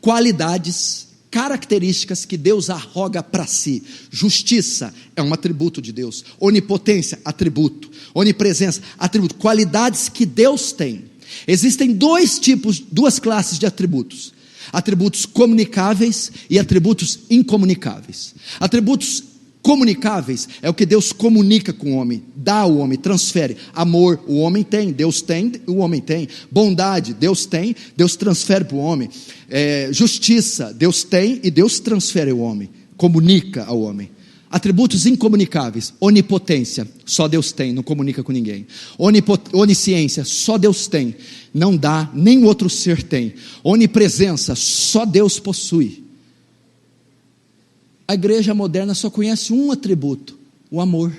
Qualidades, características que Deus arroga para si. Justiça é um atributo de Deus. Onipotência, atributo. Onipresença, atributo. Qualidades que Deus tem. Existem duas classes de atributos: atributos comunicáveis e atributos incomunicáveis. Atributos comunicáveis é o que Deus comunica com o homem, dá ao homem, transfere. Amor, o homem tem, Deus tem, o homem tem. Bondade, Deus tem, Deus transfere para o homem. Justiça, Deus tem e Deus transfere ao homem, comunica ao homem. Atributos incomunicáveis: onipotência, só Deus tem, não comunica com ninguém. Onisciência, só Deus tem, não dá, nem outro ser tem. Onipresença, só Deus possui. A igreja moderna só conhece um atributo: o amor.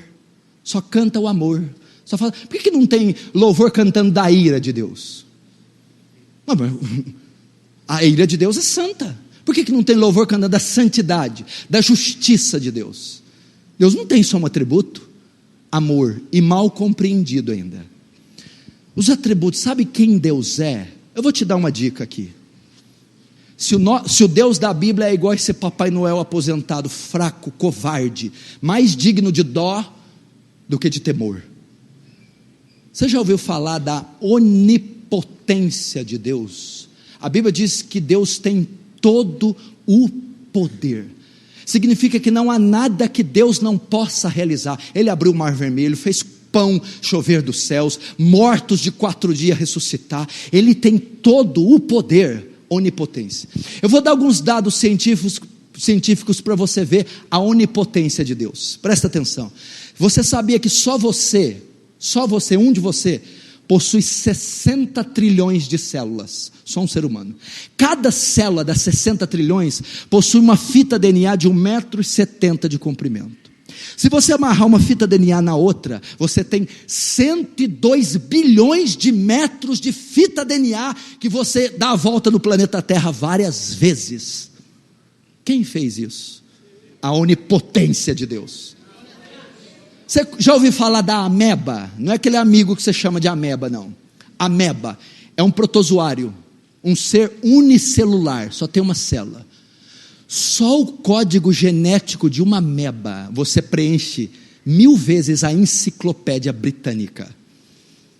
Só canta o amor. Só fala, por que não tem louvor cantando da ira de Deus? A ira de Deus é santa. Por que não tem louvor cantando da santidade, da justiça de Deus? Deus não tem só um atributo: amor, e mal compreendido ainda. Os atributos, sabe quem Deus é? Eu vou te dar uma dica aqui. Se o Deus da Bíblia é igual a esse Papai Noel aposentado, fraco, covarde, mais digno de dó do que de temor. Você já ouviu falar da onipotência de Deus? A Bíblia diz que Deus tem todo o poder. Significa que não há nada que Deus não possa realizar. Ele abriu o mar vermelho, fez pão chover dos céus, mortos de 4 dias ressuscitar. Ele tem todo o poder. Onipotência. Eu vou dar alguns dados científicos para você ver a onipotência de Deus. Presta atenção. Você sabia que só você, um de você, possui 60 trilhões de células? Só um ser humano. Cada célula das 60 trilhões possui uma fita DNA de 1,70 m de comprimento. Se você amarrar uma fita DNA na outra, você tem 102 bilhões de metros de fita DNA que você dá a volta no planeta Terra várias vezes. Quem fez isso? A onipotência de Deus. Você já ouviu falar da ameba? Não é aquele amigo que você chama de ameba, não. Ameba é um protozoário, um ser unicelular, só tem uma célula. Só o código genético de uma ameba você preenche 1000 vezes a enciclopédia britânica.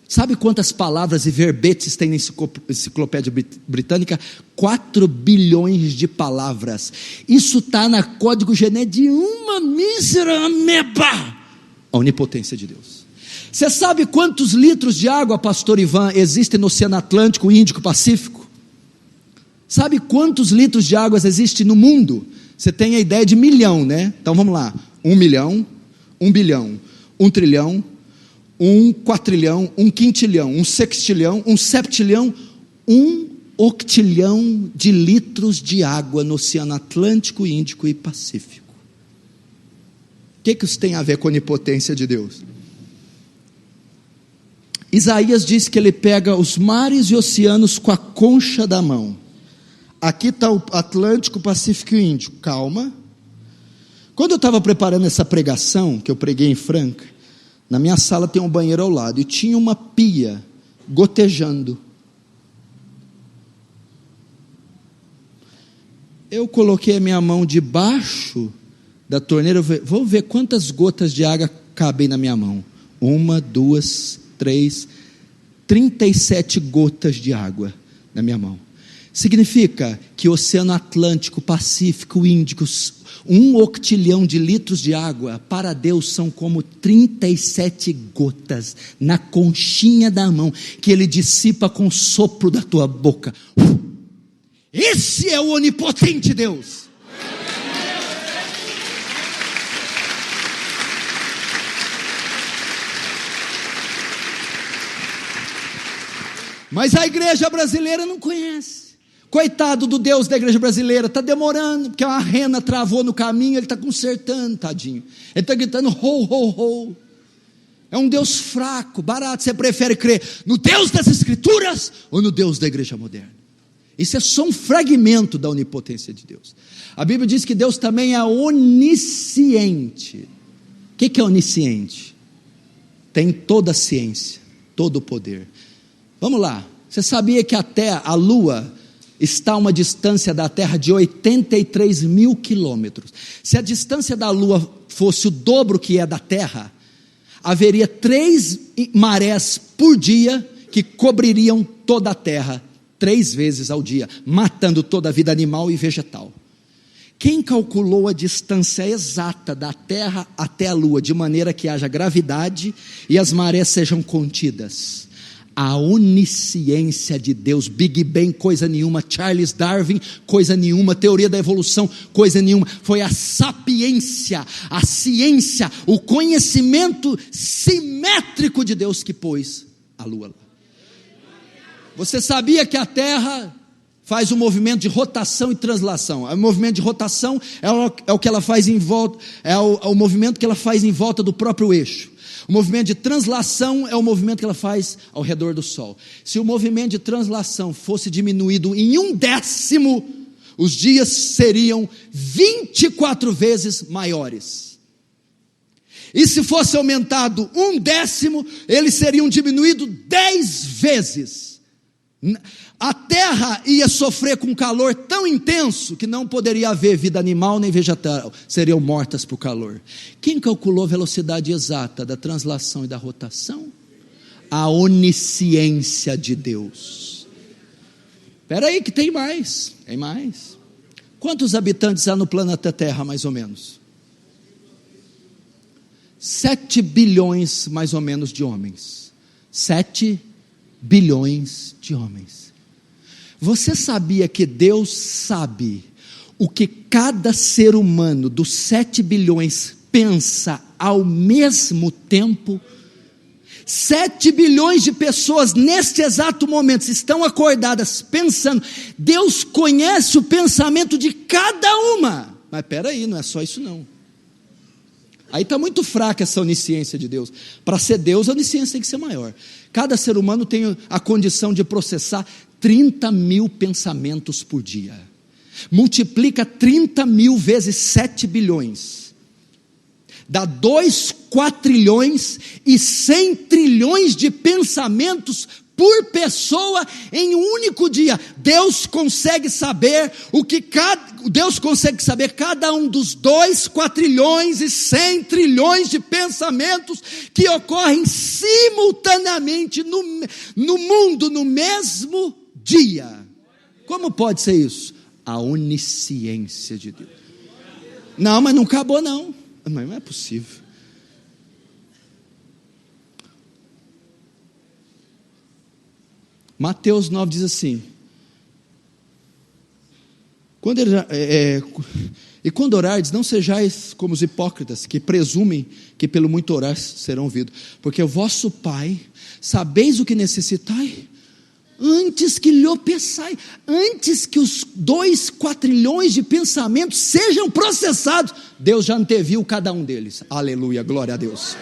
Sabe quantas palavras e verbetes tem na enciclopédia britânica? 4 bilhões de palavras. Isso está no código genético de uma mísera ameba. A onipotência de Deus. Você sabe quantos litros de água, pastor Ivan, existem no Oceano Atlântico, Índico, Pacífico? Sabe quantos litros de água existem no mundo? Você tem a ideia de milhão, né? Então vamos lá: 1 milhão, 1 bilhão, 1 trilhão, 1 quatrilhão, 1 quintilhão, 1 sextilhão, 1 septilhão, 1 octilhão de litros de água no Oceano Atlântico, Índico e Pacífico. O que isso tem a ver com a onipotência de Deus? Isaías diz que ele pega os mares e oceanos com a concha da mão. Aqui está o Atlântico, Pacífico e Índico. Calma. Quando eu estava preparando essa pregação, que eu preguei em Franca, na minha sala tem um banheiro ao lado, e tinha uma pia gotejando. Eu coloquei a minha mão debaixo da torneira, vou ver quantas gotas de água cabem na minha mão. 1, 2, 3, 37 gotas de água na minha mão. Significa que o Oceano Atlântico, Pacífico, Índico, 1 octilhão de litros de água, para Deus são como 37 gotas na conchinha da mão, que Ele dissipa com o sopro da tua boca. Esse é o onipotente Deus. Mas a igreja brasileira não conhece. Coitado do Deus da igreja brasileira, está demorando, porque uma rena travou no caminho, ele está consertando, tadinho. Ele está gritando, ho, ho, ho. É um Deus fraco, barato. Você prefere crer no Deus das Escrituras ou no Deus da igreja moderna? Isso é só um fragmento da onipotência de Deus. A Bíblia diz que Deus também é onisciente. O que é onisciente? Tem toda a ciência, todo o poder. Vamos lá, você sabia que a Lua está a uma distância da Terra de 83 mil quilômetros? Se a distância da Lua fosse o dobro que é da Terra, haveria 3 marés por dia que cobririam toda a Terra, 3 vezes ao dia, matando toda a vida animal e vegetal. Quem calculou a distância exata da Terra até a Lua, de maneira que haja gravidade e as marés sejam contidas? A onisciência de Deus. Big Bang, coisa nenhuma. Charles Darwin, coisa nenhuma. Teoria da evolução, coisa nenhuma. Foi a sapiência, a ciência, o conhecimento simétrico de Deus que pôs a Lua lá. Você sabia que a Terra faz um movimento de rotação e translação? O movimento de rotação é o que ela faz em volta, é o movimento que ela faz em volta do próprio eixo. O movimento de translação é o movimento que ela faz ao redor do Sol. Se o movimento de translação fosse diminuído em 1/10, os dias seriam 24 vezes maiores. E se fosse aumentado 1/10, eles seriam diminuídos 10 vezes. A terra ia sofrer com um calor tão intenso que não poderia haver vida animal nem vegetal, seriam mortas por calor. Quem calculou a velocidade exata da translação e da rotação? A onisciência de Deus. Espera aí que tem mais. Quantos habitantes há no planeta Terra, mais ou menos? 7 bilhões, mais ou menos, de homens. 7 bilhões de homens. Você sabia que Deus sabe o que cada ser humano dos 7 bilhões pensa ao mesmo tempo? 7 bilhões de pessoas neste exato momento estão acordadas pensando. Deus conhece o pensamento de cada uma. Mas espera aí, não é só isso não. Aí está muito fraca essa onisciência de Deus. Para ser Deus, a onisciência tem que ser maior. Cada ser humano tem a condição de processar 30 mil pensamentos por dia. Multiplica 30 mil vezes 7 bilhões. Dá 2 quatrilhões e 100 trilhões de pensamentos por pessoa em um único dia. Deus consegue saber cada um dos 2 quatrilhões e 100 trilhões de pensamentos que ocorrem simultaneamente no mundo no mesmo dia. Como pode ser isso? A onisciência de Deus. Não, mas não acabou não. Não é possível. Mateus 9 diz assim: quando orardes, não sejais como os hipócritas, que presumem que pelo muito orar serão ouvidos, porque o vosso Pai, sabeis o que necessitai, antes que lhe peçai, antes que os 2 quatrilhões de pensamentos sejam processados, Deus já anteviu cada um deles. Aleluia, glória a Deus.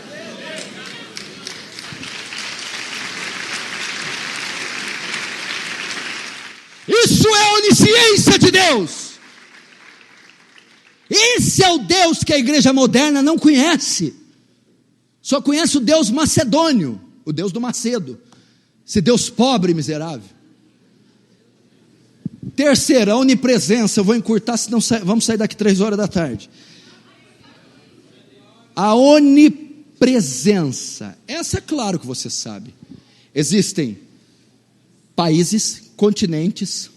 Isso é a onisciência de Deus. Esse é o Deus que a igreja moderna não conhece. Só conhece o Deus macedônio, o Deus do Macedo. Esse Deus pobre e miserável. Terceira, a onipresença. Eu vou encurtar, senão vamos sair daqui 3 horas da tarde. A onipresença. Essa é claro que você sabe. Existem países, continentes,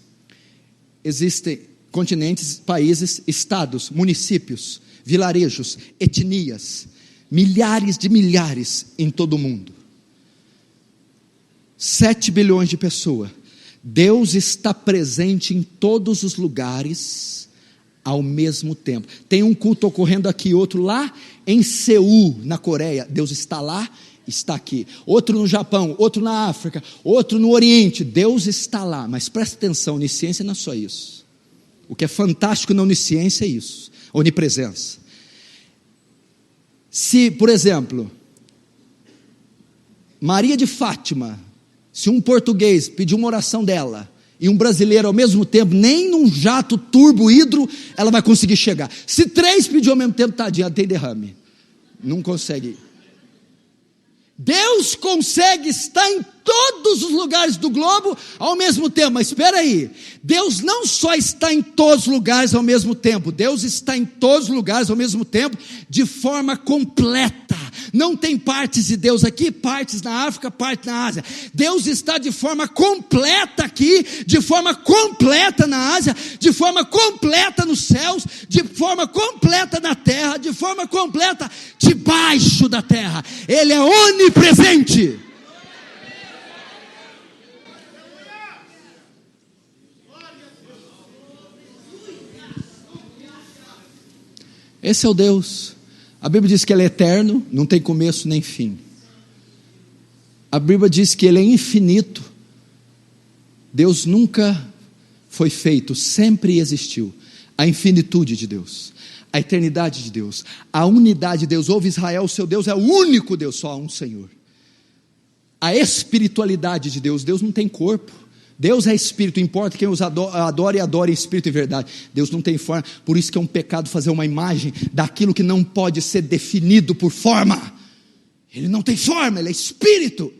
países, estados, municípios, vilarejos, etnias, milhares de milhares em todo o mundo. 7 bilhões de pessoas. Deus está presente em todos os lugares ao mesmo tempo. Tem um culto ocorrendo aqui, outro lá em Seul, na Coreia. Deus está lá, está aqui. Outro no Japão, outro na África, outro no Oriente. Deus está lá. Mas presta atenção, onisciência não é só isso. O que é fantástico na onisciência é isso, onipresença. Se, por exemplo, Maria de Fátima, se um português pedir uma oração dela, e um brasileiro ao mesmo tempo, nem num jato turbo hidro, ela vai conseguir chegar. Se 3 pedir ao mesmo tempo, tadinha, ela tem derrame, não consegue. Deus consegue estar em todos os lugares do globo ao mesmo tempo, mas espera aí, Deus não só está em todos os lugares ao mesmo tempo, Deus está em todos os lugares ao mesmo tempo, de forma completa. Não tem partes de Deus aqui, partes na África, partes na Ásia. Deus está de forma completa aqui, de forma completa na Ásia, de forma completa nos céus, de forma completa na terra, de forma completa debaixo da terra. Ele é onipresente. Esse é o Deus. A Bíblia diz que Ele é eterno, não tem começo nem fim. A Bíblia diz que Ele é infinito. Deus nunca foi feito, sempre existiu. A infinitude de Deus, a eternidade de Deus, a unidade de Deus. Ouve Israel, o seu Deus é o único Deus, só há um Senhor. A espiritualidade de Deus, Deus não tem corpo. Deus é espírito, importa quem os adora e adora em espírito e verdade. Deus não tem forma, por isso que é um pecado fazer uma imagem daquilo que não pode ser definido por forma. Ele não tem forma, ele é espírito.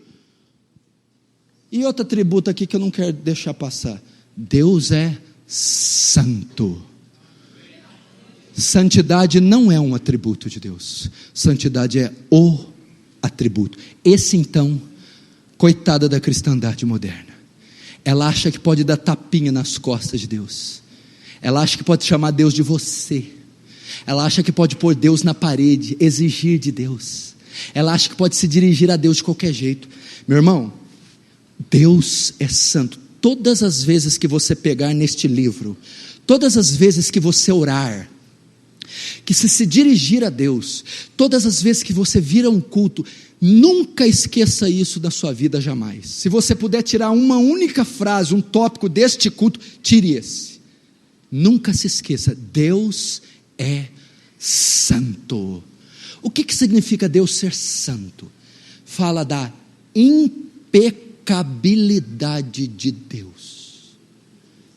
E outro atributo aqui que eu não quero deixar passar: Deus é santo. Santidade não é um atributo de Deus, santidade é o atributo. Esse então, coitada da cristandade moderna, ela acha que pode dar tapinha nas costas de Deus, ela acha que pode chamar Deus de você, ela acha que pode pôr Deus na parede, exigir de Deus, ela acha que pode se dirigir a Deus de qualquer jeito. Meu irmão, Deus é santo. Todas as vezes que você pegar neste livro, todas as vezes que você orar, que se dirigir a Deus, todas as vezes que você vir a um culto, nunca esqueça isso da sua vida, jamais. Se você puder tirar uma única frase, um tópico deste culto, tire esse. Nunca se esqueça, Deus é santo. O que significa Deus ser santo? Fala da impecabilidade de Deus.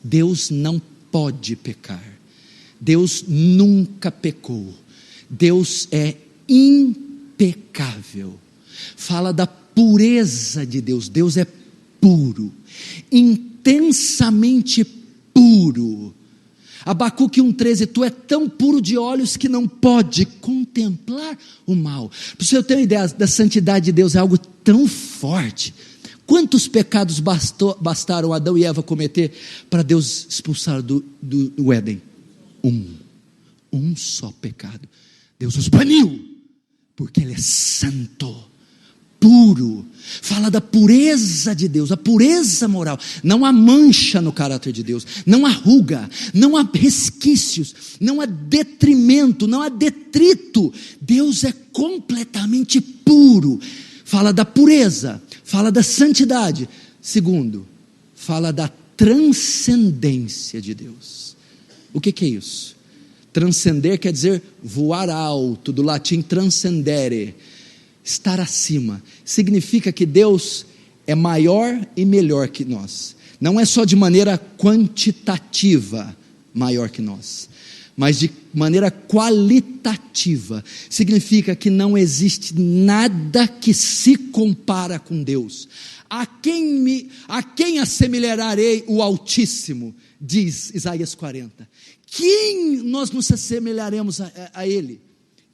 Deus não pode pecar. Deus nunca pecou. Deus é impecável. Fala da pureza de Deus. Deus é puro, intensamente puro. Abacuque 1,13: tu é tão puro de olhos que não pode contemplar o mal. Para você ter uma ideia da santidade de Deus, é algo tão forte. Quantos pecados bastaram Adão e Eva cometer para Deus expulsar do Éden? Um só pecado. Deus os baniu, porque Ele é santo, puro. Fala da pureza de Deus, a pureza moral. Não há mancha no caráter de Deus, não há ruga, não há resquícios, não há detrimento, não há detrito. Deus é completamente puro. Fala da pureza, fala da santidade. Segundo, fala da transcendência de Deus. O que é isso? Transcender quer dizer voar alto, do latim transcendere, estar acima. Significa que Deus é maior e melhor que nós. Não é só de maneira quantitativa maior que nós, mas de maneira qualitativa. Significa que não existe nada que se compara com Deus. A quem assemelharei o Altíssimo? Diz Isaías 40. Quem nós nos assemelharemos a Ele?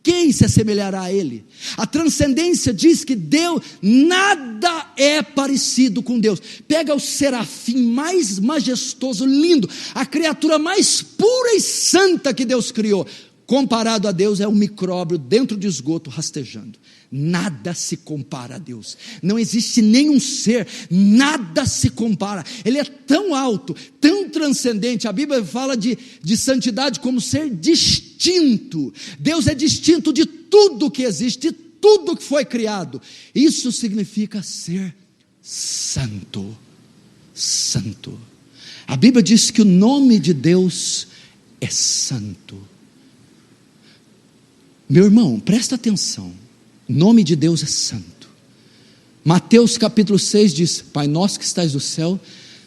Quem se assemelhará a Ele? A transcendência diz que Deus, nada é parecido com Deus. Pega o serafim mais majestoso, lindo, a criatura mais pura e santa que Deus criou. Comparado a Deus, é um micróbio dentro de esgoto rastejando. Nada se compara a Deus. Não existe nenhum ser, nada se compara. Ele é tão alto, tão transcendente. A Bíblia fala de santidade como ser distinto. Deus é distinto de tudo que existe, de tudo que foi criado. Isso significa ser santo. Santo. A Bíblia diz que o nome de Deus é santo. Meu irmão, presta atenção. O nome de Deus é santo. Mateus capítulo 6 diz: Pai nosso que estás no céu,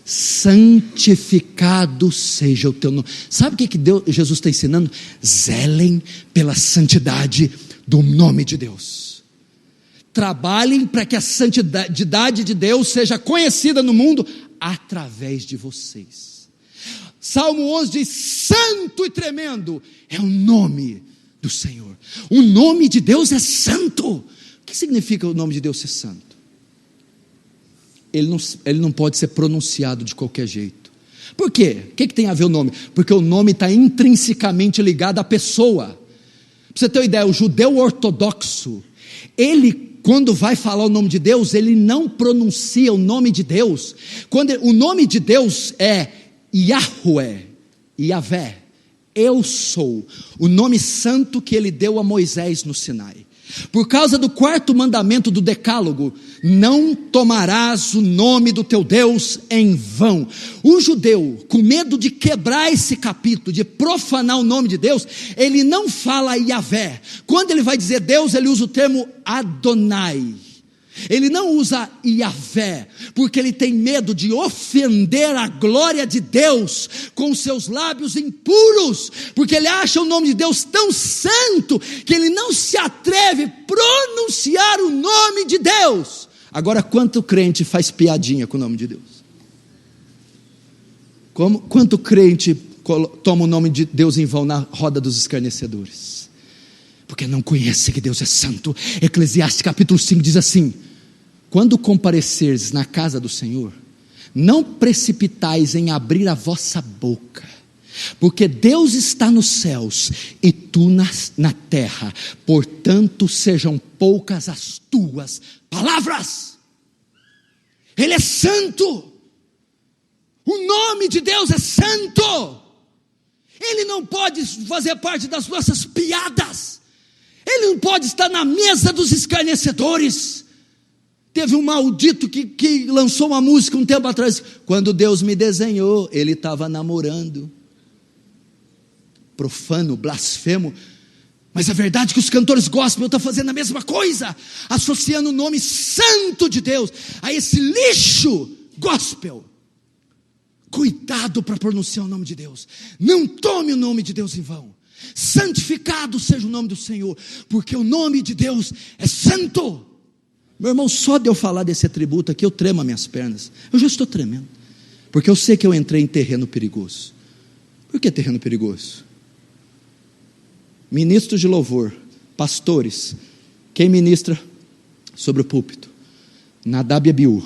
santificado seja o teu nome. Sabe o que Jesus está ensinando? Zelem pela santidade do nome de Deus. Trabalhem para que a santidade de Deus seja conhecida no mundo através de vocês. Salmo 11 diz: santo e tremendo é o nome do Senhor. O nome de Deus é santo. O que significa o nome de Deus ser santo? Ele não pode ser pronunciado de qualquer jeito. Por quê? O que tem a ver o nome? Porque o nome está intrinsecamente ligado à pessoa. Para você ter uma ideia, o judeu ortodoxo, ele, quando vai falar o nome de Deus, ele não pronuncia o nome de Deus. O nome de Deus é Yahweh, Yahvé. Eu sou, o nome santo que ele deu a Moisés no Sinai. Por causa do quarto mandamento do decálogo: não tomarás o nome do teu Deus em vão. O judeu, com medo de quebrar esse capítulo, de profanar o nome de Deus, ele não fala Yahvé. Quando ele vai dizer Deus, ele usa o termo Adonai. Ele não usa Yahvé, porque ele tem medo de ofender a glória de Deus com seus lábios impuros, porque ele acha o nome de Deus tão santo, que ele não se atreve a pronunciar o nome de Deus. Agora, quanto crente faz piadinha com o nome de Deus? Quanto crente toma o nome de Deus em vão na roda dos escarnecedores? Porque não conhece que Deus é santo. Eclesiastes capítulo 5 diz assim: quando compareceres na casa do Senhor, não precipitais em abrir a vossa boca, porque Deus está nos céus e tu na terra, portanto sejam poucas as tuas palavras. Ele é santo. O nome de Deus é santo. Ele não pode fazer parte das nossas piadas. Ele não pode estar na mesa dos escarnecedores. Teve um maldito que lançou uma música um tempo atrás: quando Deus me desenhou, Ele estava namorando. Profano, blasfemo. Mas é verdade que os cantores gospel estão fazendo a mesma coisa, associando o nome santo de Deus a esse lixo gospel. Cuidado para pronunciar o nome de Deus. Não tome o nome de Deus em vão. Santificado seja o nome do Senhor, porque o nome de Deus é santo. Meu irmão, só de eu falar desse atributo aqui, eu tremo as minhas pernas. Eu já estou tremendo, porque eu sei que eu entrei em terreno perigoso. Por que terreno perigoso? Ministros de louvor, pastores, quem ministra sobre o púlpito? Nadab e Abiú,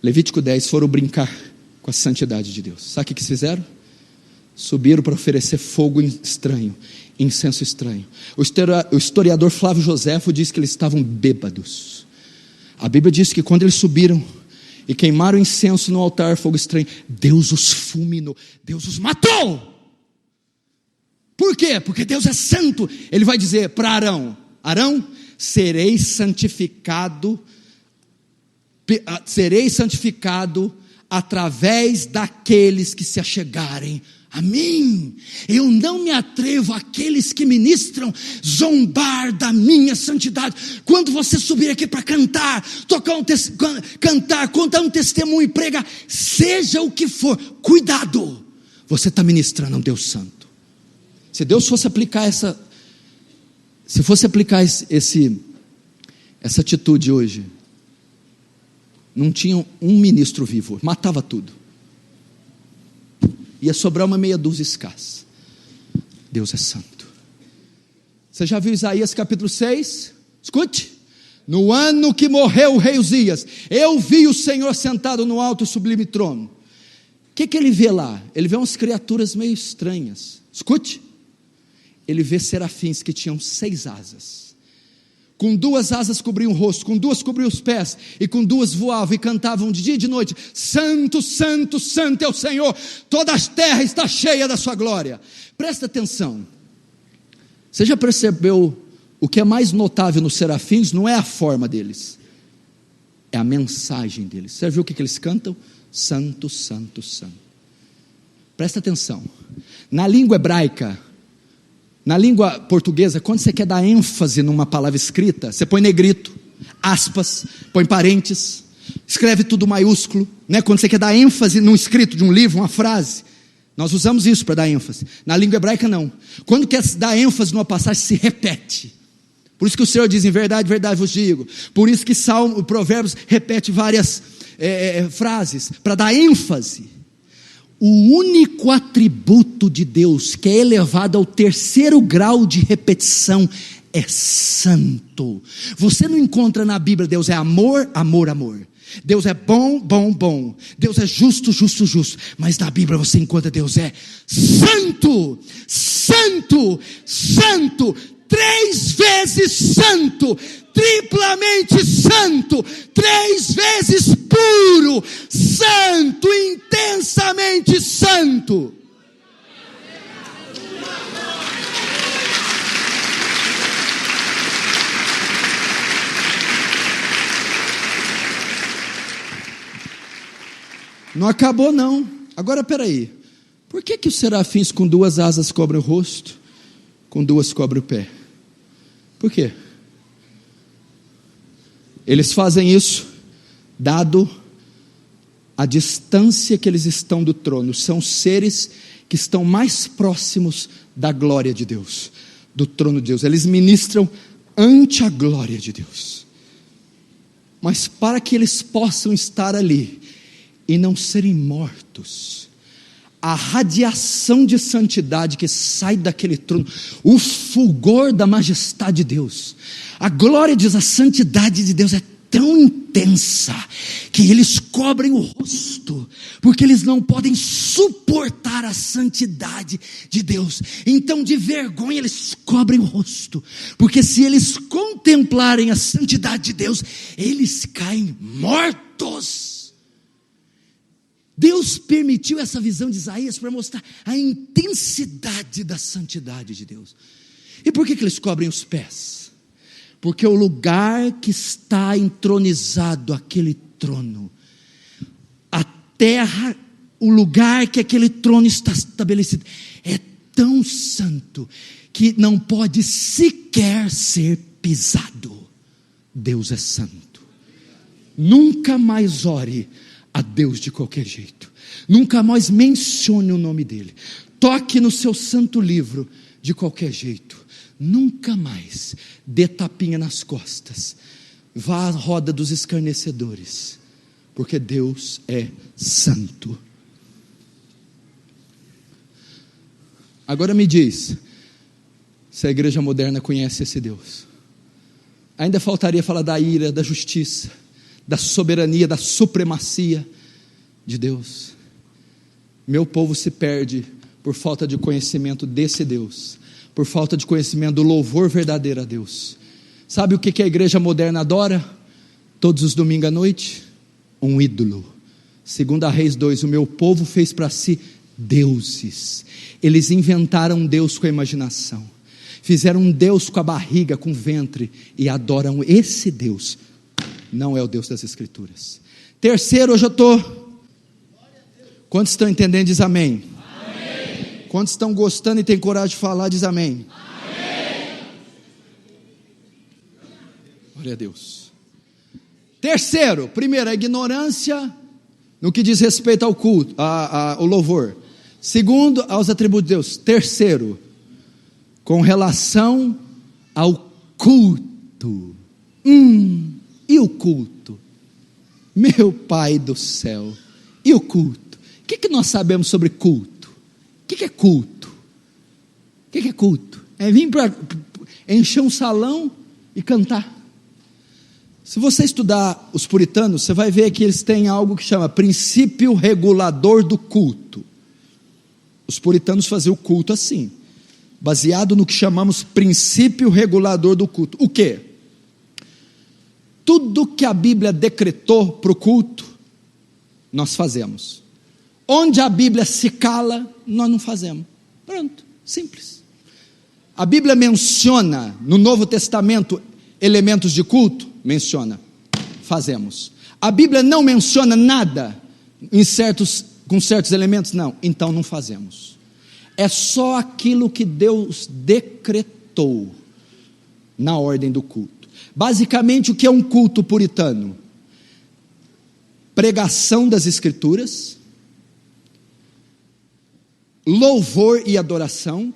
Levítico 10, foram brincar com a santidade de Deus. Sabe o que fizeram? Subiram para oferecer fogo estranho, incenso estranho. O historiador Flávio Joséfo diz que eles estavam bêbados. A Bíblia diz que quando eles subiram e queimaram incenso no altar, fogo estranho, Deus os fulminou, Deus os matou. Por quê? Porque Deus é santo. Ele vai dizer para Arão: Arão, sereis santificado através daqueles que se achegarem a mim. Eu não me atrevo àqueles que ministram zombar da minha santidade. Quando você subir aqui para cantar, contar um testemunho e pregar, seja o que for, cuidado, você está ministrando a um Deus santo. Se Deus fosse aplicar essa atitude hoje, não tinha um ministro vivo, matava tudo. Ia sobrar uma meia dúzia escassa. Deus é santo. Você já viu Isaías capítulo 6? Escute: no ano que morreu o rei Uzias, eu vi o Senhor sentado no alto e sublime trono. O que ele vê lá? Ele vê umas criaturas meio estranhas. Escute, ele vê serafins que tinham 6 asas, com 2 asas cobriam o rosto, com 2 cobriam os pés, e com 2 voavam e cantavam de dia e de noite: santo, santo, santo é o Senhor, toda a terra está cheia da sua glória. Presta atenção, você já percebeu, o que é mais notável nos serafins não é a forma deles, é a mensagem deles. Você viu o que eles cantam? Santo, santo, santo. Presta atenção, na língua hebraica, na língua portuguesa, quando você quer dar ênfase numa palavra escrita, você põe negrito, aspas, põe parênteses, escreve tudo maiúsculo, né? Quando você quer dar ênfase num escrito de um livro, uma frase, nós usamos isso para dar ênfase. Na língua hebraica não, quando quer dar ênfase numa passagem, se repete. Por isso que o Senhor diz: em verdade, verdade vos digo. Por isso que Salmo, Provérbios repete várias frases, para dar ênfase. O único atributo de Deus que é elevado ao 3º grau de repetição é santo. Você não encontra na Bíblia Deus é amor, amor, amor. Deus é bom, bom, bom. Deus é justo, justo, justo. Mas na Bíblia você encontra Deus é santo, santo, santo. 3 vezes santo, triplamente santo, 3 vezes puro, santo, intensamente santo. Não acabou não. Agora peraí, por que os serafins com 2 asas cobrem o rosto, com 2 cobrem o pé? Por quê? Eles fazem isso dado a distância que eles estão do trono. São seres que estão mais próximos da glória de Deus, do trono de Deus. Eles ministram ante a glória de Deus. Mas para que eles possam estar ali e não serem mortos, a radiação de santidade que sai daquele trono, o fulgor da majestade de Deus, a glória de Deus, a santidade de Deus é tão intensa, que eles cobrem o rosto, porque eles não podem suportar a santidade de Deus. Então de vergonha eles cobrem o rosto, porque se eles contemplarem a santidade de Deus, eles caem mortos. Deus permitiu essa visão de Isaías para mostrar a intensidade da santidade de Deus. E por que eles cobrem os pés? Porque o lugar que está entronizado, aquele trono, a terra, o lugar que aquele trono está estabelecido, é tão santo, que não pode sequer ser pisado. Deus é santo. Nunca mais ore a Deus de qualquer jeito, nunca mais mencione o nome dele, toque no seu santo livro de qualquer jeito, nunca mais dê tapinha nas costas, vá à roda dos escarnecedores, porque Deus é santo. Agora me diz, se a igreja moderna conhece esse Deus. Ainda faltaria falar da ira, da justiça, da soberania, da supremacia de Deus. Meu povo se perde por falta de conhecimento desse Deus, por falta de conhecimento do louvor verdadeiro a Deus. Sabe o que a igreja moderna adora? Todos os domingos à noite? Um ídolo. 2 Reis 2, o meu povo fez para si deuses. Eles inventaram um Deus com a imaginação, fizeram um Deus com a barriga, com o ventre, e adoram esse Deus. Não é o Deus das Escrituras. Terceiro, hoje eu estou. Quantos estão entendendo? Diz amém. Amém. Quantos estão gostando e têm coragem de falar? Diz amém. Amém. Glória a Deus. Terceiro, primeiro, a ignorância no que diz respeito ao culto, ao louvor. Segundo, aos atributos de Deus. Terceiro, com relação ao culto. E o culto? Meu Pai do céu, e o culto? O que nós sabemos sobre culto? O que é culto? O que é culto? É vir para encher um salão e cantar. Se você estudar os puritanos, você vai ver que eles têm algo que chama princípio regulador do culto. Os puritanos faziam o culto assim, baseado no que chamamos princípio regulador do culto. O quê? Tudo que a Bíblia decretou para o culto, nós fazemos. Onde a Bíblia se cala, nós não fazemos. Pronto, simples. A Bíblia menciona no Novo Testamento elementos de culto? Menciona, fazemos. A Bíblia não menciona nada com certos elementos? Não, então não fazemos. É só aquilo que Deus decretou na ordem do culto. Basicamente, o que é um culto puritano? Pregação das Escrituras, louvor e adoração,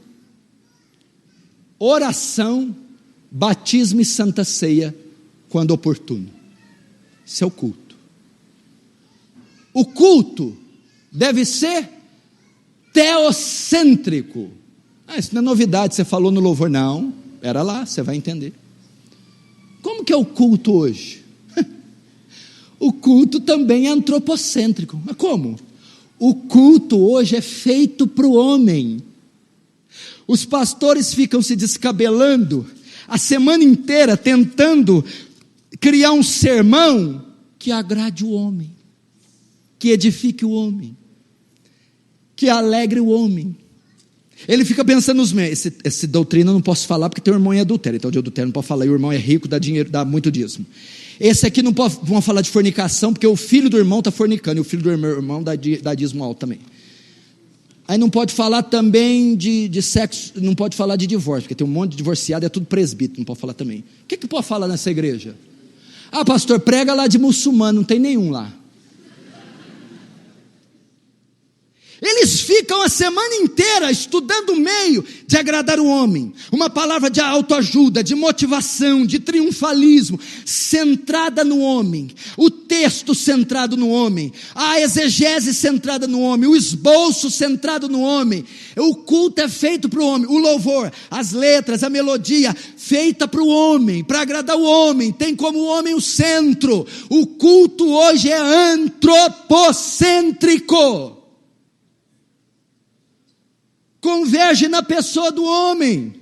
oração, batismo e santa ceia, quando oportuno. Esse é o culto. O culto deve ser teocêntrico. Isso não é novidade, você falou no louvor. Não, era lá, você vai entender. Como que é o culto hoje? O culto também é antropocêntrico. Mas como? O culto hoje é feito para o homem. Os pastores ficam se descabelando a semana inteira tentando criar um sermão que agrade o homem, que edifique o homem, que alegre o homem. Ele fica pensando nos meios. Essa doutrina eu não posso falar porque teu irmão é adultério, então de adultério não pode falar, e o irmão é rico, dá dinheiro, dá muito dízimo. Esse aqui não pode, vão falar de fornicação, porque o filho do irmão está fornicando, e o filho do irmão dá dízimo alto também. Aí não pode falar também de sexo, não pode falar de divórcio, porque tem um monte de divorciado, é tudo presbítero, não pode falar também. O que pode falar nessa igreja? Pastor, prega lá de muçulmano, não tem nenhum lá. Eles ficam a semana inteira estudando o meio de agradar o homem, uma palavra de autoajuda, de motivação, de triunfalismo, centrada no homem, o texto centrado no homem, a exegese centrada no homem, o esboço centrado no homem. O culto é feito para o homem, o louvor, as letras, a melodia, feita para o homem, para agradar o homem, tem como o homem o centro. O culto hoje é antropocêntrico. Converge na pessoa do homem.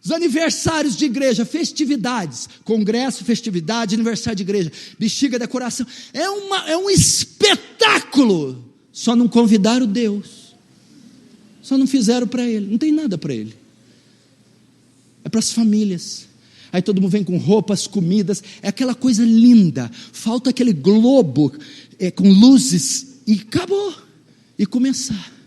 Os aniversários de igreja, festividades, congresso, festividade, aniversário de igreja, bexiga, decoração, é um espetáculo. Só não convidaram Deus, só não fizeram para Ele, não tem nada para Ele, é para as famílias. Aí todo mundo vem com roupas, comidas, é aquela coisa linda, falta aquele globo com luzes e acabou, e começar.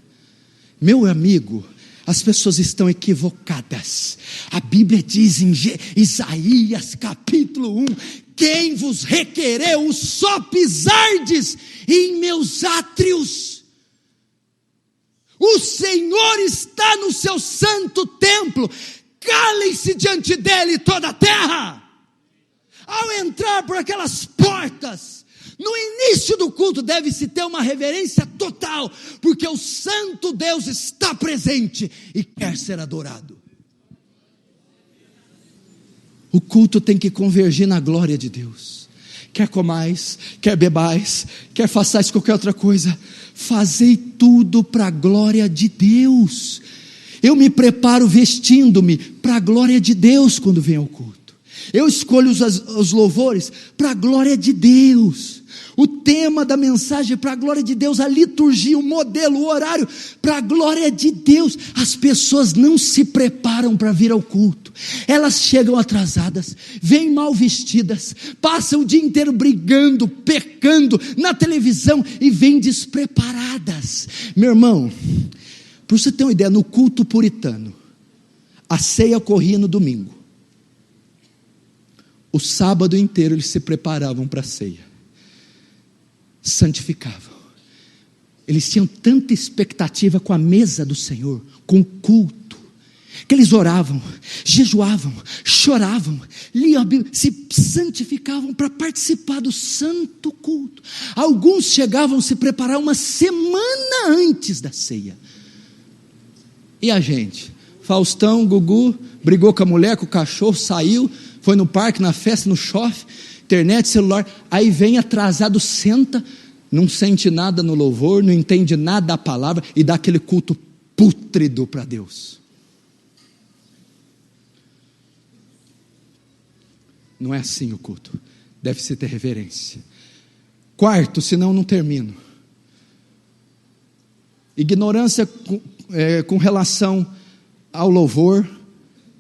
Meu amigo, as pessoas estão equivocadas. A Bíblia diz em Isaías capítulo 1: quem vos requereu, só pisardes em meus átrios. O Senhor está no seu santo templo, calem-se diante dele toda a terra. Ao entrar por aquelas portas, no início do culto deve-se ter uma reverência total, porque o santo Deus está presente e quer ser adorado. O culto tem que convergir na glória de Deus. Quer comais, quer bebais, quer façais qualquer outra coisa, fazei tudo para a glória de Deus. Eu me preparo vestindo-me para a glória de Deus quando venho ao culto. Eu escolho os louvores para a glória de Deus. O tema da mensagem para a glória de Deus, a liturgia, o modelo, o horário, para a glória de Deus. As pessoas não se preparam para vir ao culto, elas chegam atrasadas, vêm mal vestidas, passam o dia inteiro brigando, pecando na televisão e vêm despreparadas. Meu irmão, para você ter uma ideia, no culto puritano, a ceia corria no domingo, o sábado inteiro eles se preparavam para a ceia, santificavam. Eles tinham tanta expectativa com a mesa do Senhor, com o culto, que eles oravam, jejuavam, choravam, liam a Bíblia, se santificavam para participar do santo culto. Alguns chegavam a se preparar uma semana antes da ceia. E a gente? Faustão, Gugu, brigou com a mulher, com o cachorro, saiu, foi no parque, na festa, no shopping, internet, celular, aí vem atrasado, senta, não sente nada no louvor, não entende nada da palavra e dá aquele culto pútrido para Deus. Não é assim o culto, deve-se ter reverência. Quarto, senão não termino. Ignorância com relação ao louvor,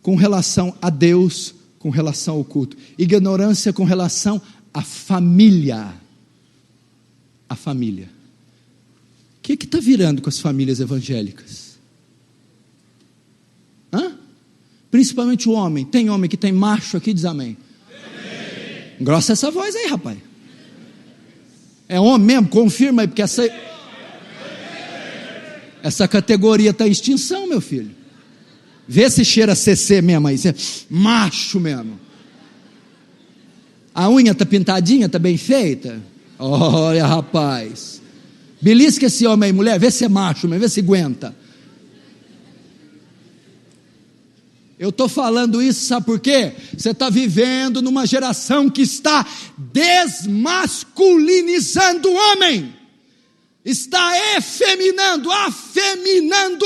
com relação a Deus, com relação ao culto. Ignorância com relação à família. A família. O que está virando com as famílias evangélicas? Principalmente o homem. Tem homem que tem macho aqui, diz amém. Engrossa essa voz aí, rapaz. É homem mesmo? Confirma aí, porque essa categoria está em extinção, meu filho. Vê se cheira CC mesmo aí, macho mesmo. A unha está pintadinha, está bem feita? Olha, rapaz, belisca esse homem aí, mulher, vê se é macho mesmo, vê se aguenta. Eu estou falando isso, sabe por quê? Você está vivendo numa geração que está desmasculinizando o homem, está afeminando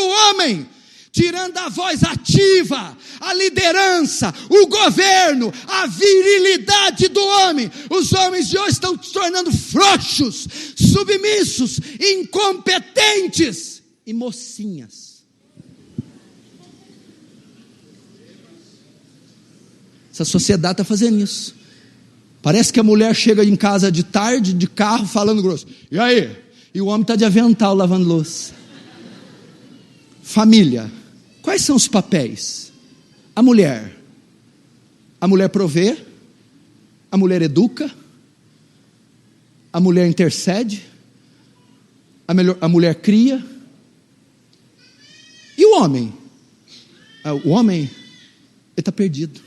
o homem, tirando a voz ativa, a liderança, o governo, a virilidade do homem. Os homens de hoje estão se tornando frouxos, submissos, incompetentes e mocinhas. Essa sociedade está fazendo isso. Parece que a mulher chega em casa de tarde, de carro, falando grosso. E aí? E o homem está de avental, lavando louça. Família. Quais são os papéis? A mulher provê, a mulher educa, a mulher intercede, a mulher cria. E o homem? O homem, ele está perdido.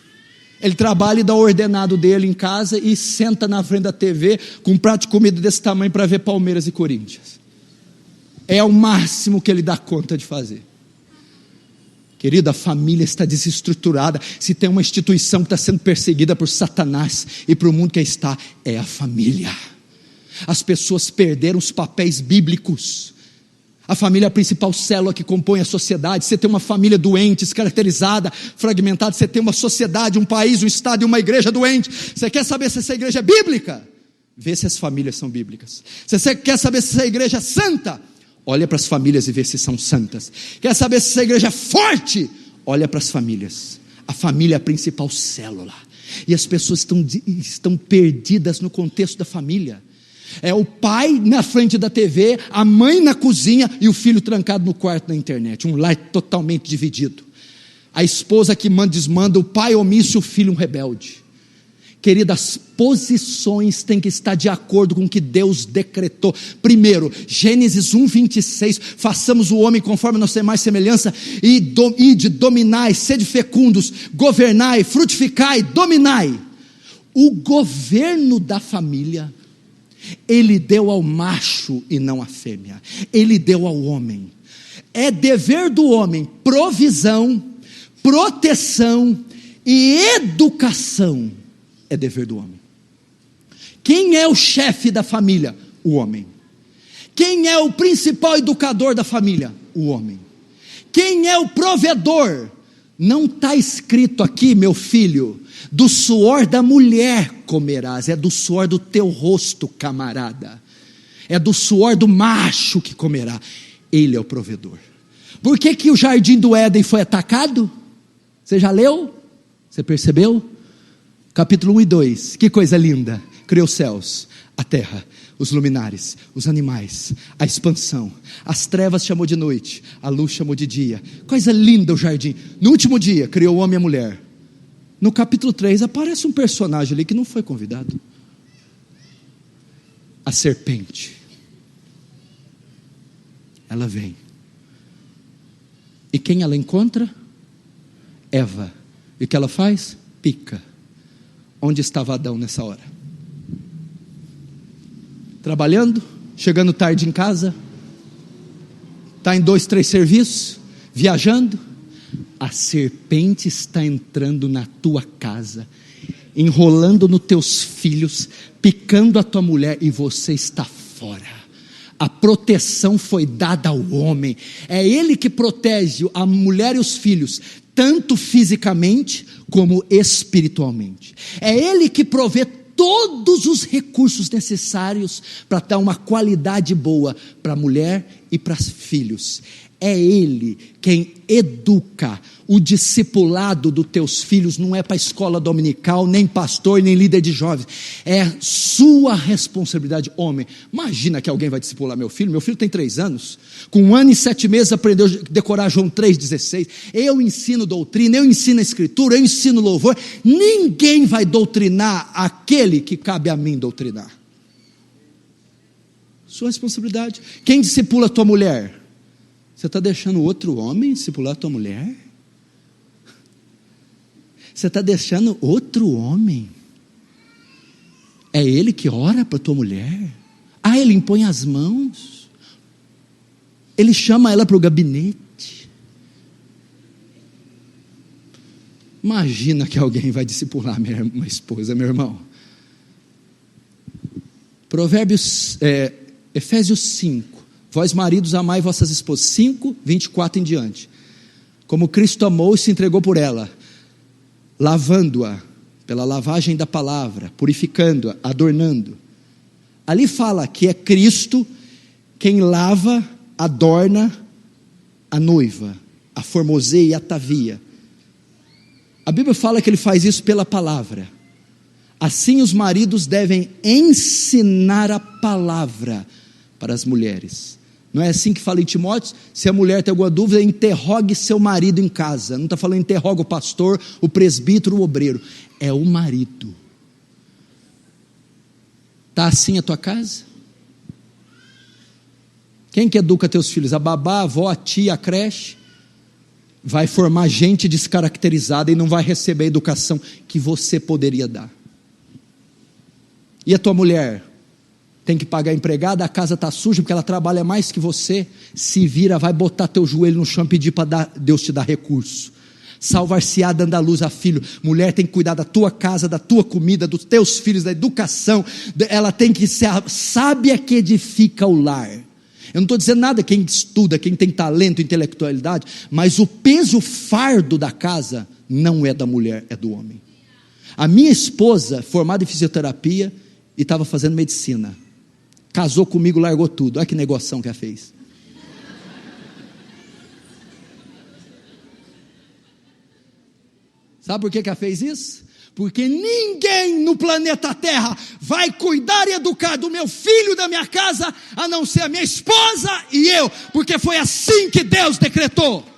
Ele trabalha e dá o ordenado dele em casa e senta na frente da TV com um prato de comida desse tamanho para ver Palmeiras e Corinthians. É o máximo que ele dá conta de fazer. Querido, a família está desestruturada. Se tem uma instituição que está sendo perseguida por Satanás e por o mundo que está, é a família. As pessoas perderam os papéis bíblicos. A família é a principal célula que compõe a sociedade. Você tem uma família doente, descaracterizada, fragmentada. Você tem uma sociedade, um país, um estado e uma igreja doente. Você quer saber se essa igreja é bíblica? Vê se as famílias são bíblicas. Você quer saber se essa igreja é santa? Olha para as famílias e vê se são santas. Quer saber se essa igreja é forte? Olha para as famílias. A família é a principal célula. E as pessoas estão perdidas no contexto da família. É o pai na frente da TV, a mãe na cozinha e o filho trancado no quarto na internet. Um lar totalmente dividido. A esposa que manda e desmanda, o pai omisso e o filho um rebelde. Querida, as posições têm que estar de acordo com o que Deus decretou. Primeiro, Gênesis 1:26, façamos o homem conforme a nossa imagem e semelhança, e dominai, sede fecundos, governai, frutificai, dominai. O governo da família, Ele deu ao macho e não à fêmea. Ele deu ao homem. É dever do homem provisão, proteção e educação. É dever do homem. Quem é o chefe da família? O homem. Quem é o principal educador da família? O homem. Quem é o provedor? Não está escrito aqui, meu filho, do suor da mulher comerás, é do suor do teu rosto, camarada, é do suor do macho que comerá. Ele é o provedor. Por que o jardim do Éden foi atacado? Você já leu? Você percebeu? Capítulo 1 e 2, que coisa linda. Criou os céus, a terra, os luminares, os animais, a expansão. As trevas chamou de noite, a luz chamou de dia. Coisa linda o jardim. No último dia criou o homem e a mulher. No capítulo 3 aparece um personagem ali que não foi convidado. A serpente. Ela vem. E quem ela encontra? Eva. E o que ela faz? Pica. Onde estava Adão nessa hora? Trabalhando, chegando tarde em casa, está em 2, 3 serviços, viajando, a serpente está entrando na tua casa, enrolando nos teus filhos, picando a tua mulher, e você está fora. A proteção foi dada ao homem, é ele que protege a mulher e os filhos, tanto fisicamente como espiritualmente. É ele que provê todos os recursos necessários para dar uma qualidade boa para a mulher e para os filhos. É ele quem educa. O discipulado dos teus filhos não é para escola dominical, nem pastor, nem líder de jovens. É sua responsabilidade, homem. Imagina que alguém vai discipular meu filho. Meu filho tem 3 anos. Com 1 ano e 7 meses aprendeu a decorar João 3,16. Eu ensino doutrina, eu ensino a escritura, eu ensino louvor. Ninguém vai doutrinar aquele que cabe a mim doutrinar. Sua responsabilidade. Quem discipula a tua mulher? Você está deixando outro homem discipular a tua mulher? Você está deixando outro homem? É ele que ora para a tua mulher? Ele impõe as mãos? Ele chama ela para o gabinete? Imagina que alguém vai discipular minha esposa, meu irmão. Efésios 5. Vós maridos amai vossas esposas, 5, 24 em diante, como Cristo amou e se entregou por ela, lavando-a pela lavagem da palavra, purificando-a, adornando. Ali fala que é Cristo quem lava, adorna a noiva, a formoseia e atavia. A Bíblia fala que ele faz isso pela palavra. Assim os maridos devem ensinar a palavra para as mulheres. Não é assim que fala em Timóteo? Se a mulher tem alguma dúvida, interrogue seu marido em casa. Não está falando interroga o pastor, o presbítero, o obreiro. É o marido. Está assim a tua casa? Quem que educa teus filhos? A babá, a avó, a tia, a creche? Vai formar gente descaracterizada e não vai receber a educação que você poderia dar. E a tua mulher? Tem que pagar a empregada, a casa está suja porque ela trabalha mais que você. Se vira, vai botar teu joelho no chão e pedir para Deus te dar recurso. Salvar-se-á dando à luz a filho. Mulher tem que cuidar da tua casa, da tua comida, dos teus filhos, da educação. Ela tem que ser a sábia que edifica o lar. Eu não estou dizendo nada quem estuda, quem tem talento, intelectualidade, mas o peso, o fardo da casa não é da mulher, é do homem. A minha esposa, formada em fisioterapia, e estava fazendo medicina, casou comigo, largou tudo. Olha que negoção que ela fez. Sabe por que ela fez isso? Porque ninguém no planeta Terra vai cuidar e educar do meu filho, da minha casa, a não ser a minha esposa e eu, porque foi assim que Deus decretou.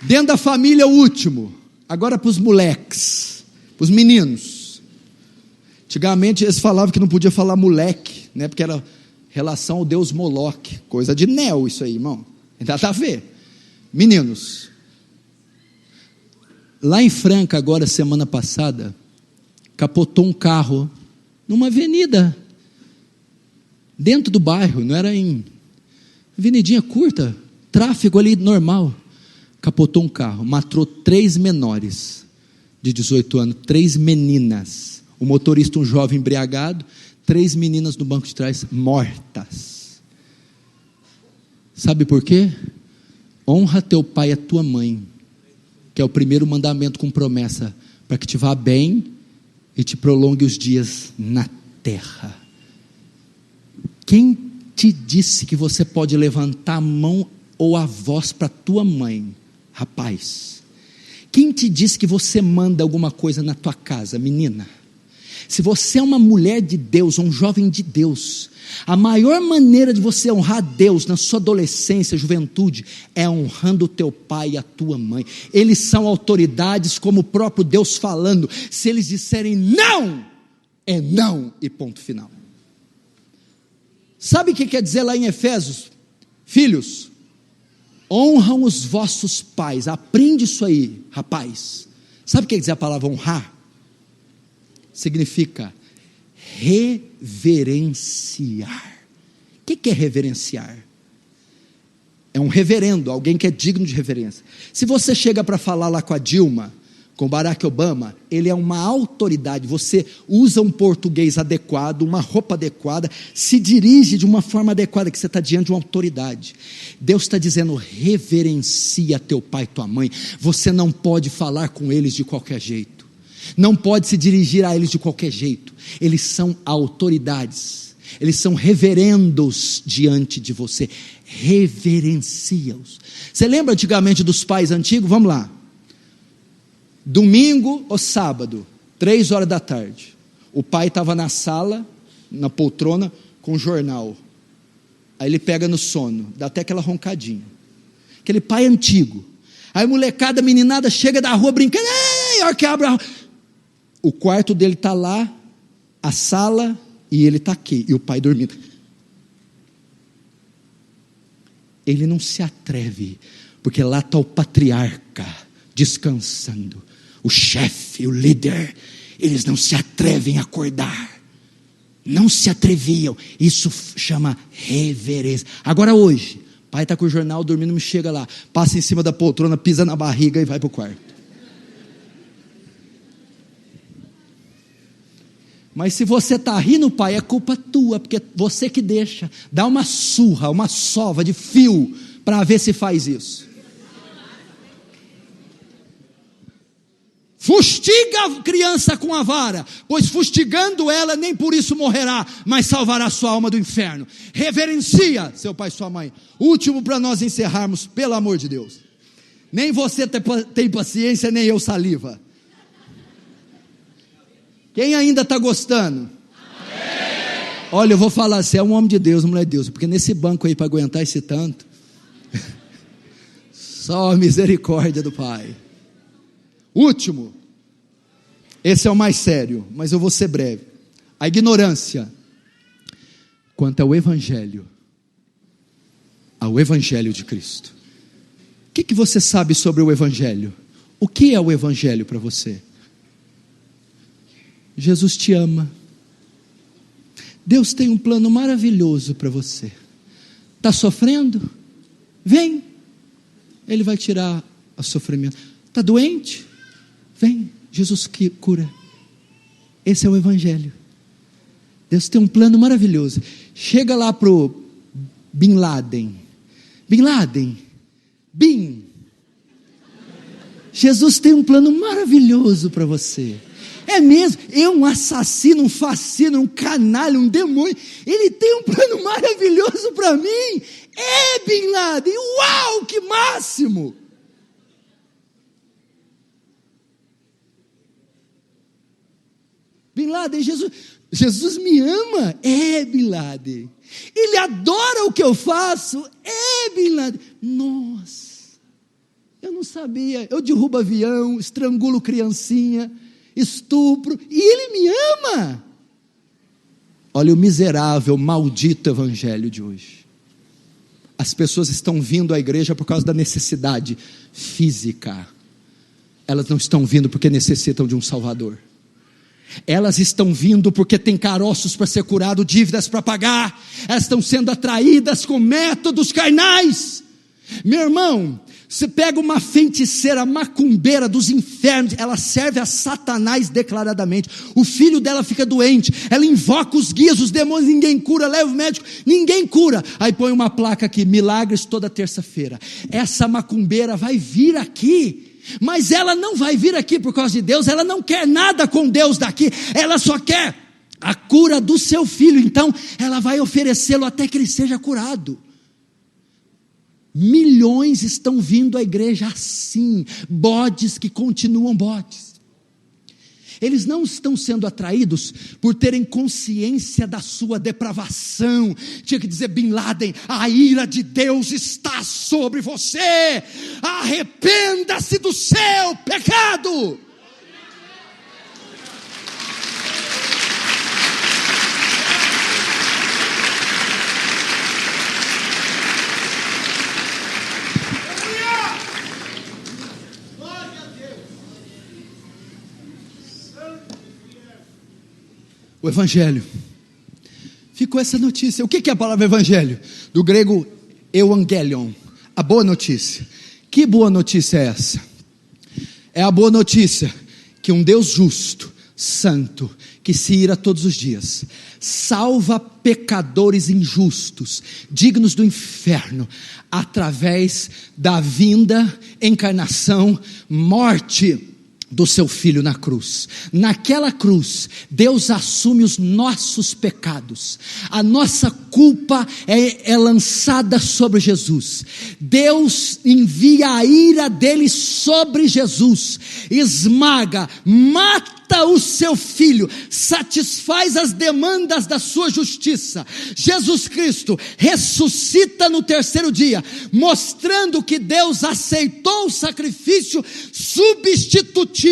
Dentro da família, o último. Agora para os moleques, para os meninos. Antigamente eles falavam que não podia falar moleque, né? Porque era relação ao deus Moloque. Coisa de Neo isso aí, irmão. Ainda está a ver. Meninos. Lá em Franca, agora semana passada, capotou um carro numa avenida dentro do bairro, não era em avenidinha curta, tráfego ali normal. Capotou um carro, matou 3 menores de 18 anos, 3 meninas, o motorista um jovem embriagado, 3 meninas no banco de trás mortas. Sabe por quê? Honra teu pai e a tua mãe, que é o primeiro mandamento com promessa, para que te vá bem e te prolongue os dias na terra. Quem te disse que você pode levantar a mão ou a voz para tua mãe? Rapaz, quem te disse que você manda alguma coisa na tua casa, menina? Se você é uma mulher de Deus, um jovem de Deus, a maior maneira de você honrar Deus na sua adolescência, juventude, é honrando o teu pai e a tua mãe. Eles são autoridades como o próprio Deus falando. Se eles disserem não, é não e ponto final. Sabe o que quer dizer lá em Efésios? Filhos, honram os vossos pais. Aprende isso aí, rapaz. Sabe o que quer dizer a palavra honrar? significa reverenciar. O que é reverenciar? É um reverendo, alguém que é digno de reverência. Se você chega para falar lá com a Dilma, com Barack Obama, ele é uma autoridade, você usa um português adequado, uma roupa adequada, se dirige de uma forma adequada, que você está diante de uma autoridade. Deus está dizendo, reverencia teu pai e tua mãe, você não pode falar com eles de qualquer jeito, não pode se dirigir a eles de qualquer jeito, eles são autoridades, eles são reverendos diante de você, reverencia-os. Você lembra antigamente dos pais antigos? Vamos lá. Domingo ou sábado, 3 horas da tarde, o pai estava na sala, na poltrona, com o jornal, aí ele pega no sono, dá até aquela roncadinha, aquele pai antigo, aí a molecada, a meninada chega da rua brincando, a hora que abre a rua, o quarto dele está lá, a sala, e ele está aqui, e o pai dormindo, ele não se atreve, porque lá está o patriarca, descansando, o chefe, o líder, eles não se atrevem a acordar, não se atreviam, isso chama reverência. Agora hoje, pai está com o jornal dormindo, me chega lá, passa em cima da poltrona, pisa na barriga e vai para o quarto. Mas se você está rindo, pai, é culpa tua, porque você que deixa, dá uma surra, uma sova de fio, para ver se faz isso. Fustiga a criança com a vara, pois fustigando ela, nem por isso morrerá, mas salvará sua alma do inferno. Reverencia seu pai e sua mãe. Último para nós encerrarmos, pelo amor de Deus. Nem você tem paciência, nem eu saliva. Quem ainda está gostando? Amém. Olha, eu vou falar, você é um homem de Deus, mulher de Deus, porque nesse banco aí, para aguentar esse tanto, só a misericórdia do Pai. Último, esse é o mais sério, mas eu vou ser breve. A ignorância quanto ao Evangelho de Cristo. O que você sabe sobre o Evangelho? O que é o Evangelho para você? Jesus te ama, Deus tem um plano maravilhoso para você. Está sofrendo? Vem, Ele vai tirar o sofrimento. Está doente? Vem, Jesus que cura. Esse é o Evangelho. Deus tem um plano maravilhoso. Chega lá para o Bin Laden. Jesus tem um plano maravilhoso para você. É mesmo, um assassino, um fascino, um canalha, um demônio, ele tem um plano maravilhoso para mim. Bin Laden, uau, que máximo! Bin Laden, Jesus me ama, Bin Laden, Ele adora o que eu faço, Bin Laden, nossa, eu não sabia, eu derrubo avião, estrangulo criancinha, estupro, e Ele me ama. Olha o miserável, maldito evangelho de hoje. As pessoas estão vindo à igreja por causa da necessidade física, elas não estão vindo porque necessitam de um Salvador. Elas estão vindo porque tem caroços para ser curado, dívidas para pagar, elas estão sendo atraídas com métodos carnais. Meu irmão, você pega uma feiticeira macumbeira dos infernos, ela serve a Satanás declaradamente, o filho dela fica doente, ela invoca os guias, os demônios, ninguém cura, leva o médico, ninguém cura, aí põe uma placa aqui, milagres toda terça-feira. Essa macumbeira vai vir aqui, mas ela não vai vir aqui por causa de Deus, ela não quer nada com Deus daqui, ela só quer a cura do seu filho, então ela vai oferecê-lo até que ele seja curado. Milhões estão vindo à igreja assim, bodes que continuam bodes. Eles não estão sendo atraídos por terem consciência da sua depravação. Tinha que dizer, Bin Laden, a ira de Deus está sobre você, arrependa-se do seu pecado. O Evangelho. Ficou essa notícia. O que é a palavra Evangelho? Do grego Evangelion. A boa notícia. Que boa notícia é essa? É a boa notícia que um Deus justo, santo, que se ira todos os dias, salva pecadores injustos, dignos do inferno, através da vinda, encarnação, morte do seu Filho na cruz. Naquela cruz, Deus assume os nossos pecados, a nossa culpa é lançada sobre Jesus. Deus envia a ira dele sobre Jesus, esmaga, mata o seu Filho, satisfaz as demandas da sua justiça. Jesus Cristo ressuscita no terceiro dia, mostrando que Deus aceitou o sacrifício substitutivo,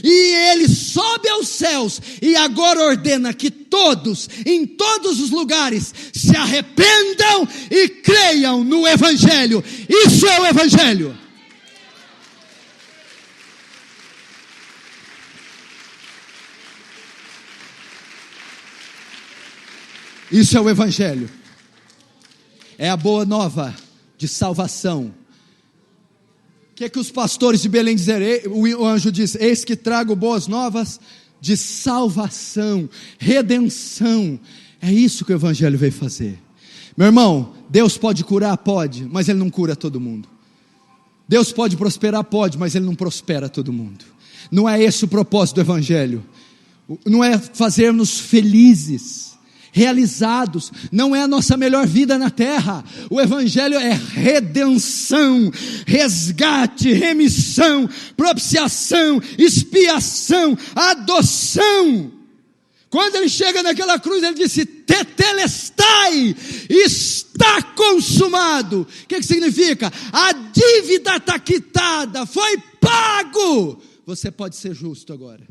e ele sobe aos céus e agora ordena que todos, em todos os lugares, se arrependam e creiam no Evangelho. Isso é o Evangelho. Isso é o Evangelho. É a boa nova de salvação. O que os pastores de Belém disseram? O anjo diz: eis que trago boas novas de salvação, redenção. É isso que o Evangelho veio fazer. Meu irmão, Deus pode curar? Pode, mas Ele não cura todo mundo. Deus pode prosperar? Pode, mas Ele não prospera todo mundo. Não é esse o propósito do Evangelho. Não é fazermos felizes, realizados, não é a nossa melhor vida na terra. O Evangelho é redenção, resgate, remissão, propiciação, expiação, adoção. Quando ele chega naquela cruz, ele disse: tetelestai, está consumado. O que significa? A dívida está quitada, foi pago. Você pode ser justo agora.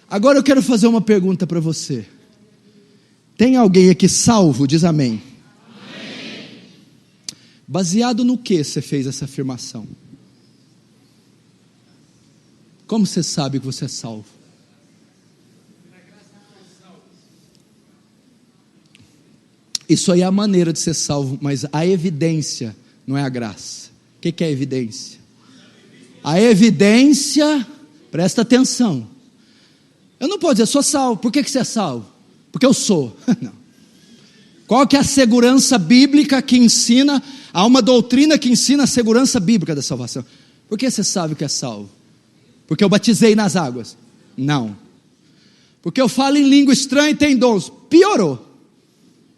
Agora eu quero fazer uma pergunta para você. Tem alguém aqui salvo? Diz amém. Amém. Baseado no que você fez essa afirmação? Como você sabe que você é salvo? Isso aí é a maneira de ser salvo, mas a evidência não é a graça. O que é a evidência? A evidência, presta atenção. Eu não posso dizer, sou salvo. Por que você é salvo? Porque eu sou. Não. Qual que é a segurança bíblica que ensina? Há uma doutrina que ensina a segurança bíblica da salvação. Por que você sabe que é salvo? Porque eu batizei nas águas? Não. Porque eu falo em língua estranha e tenho dons? Piorou.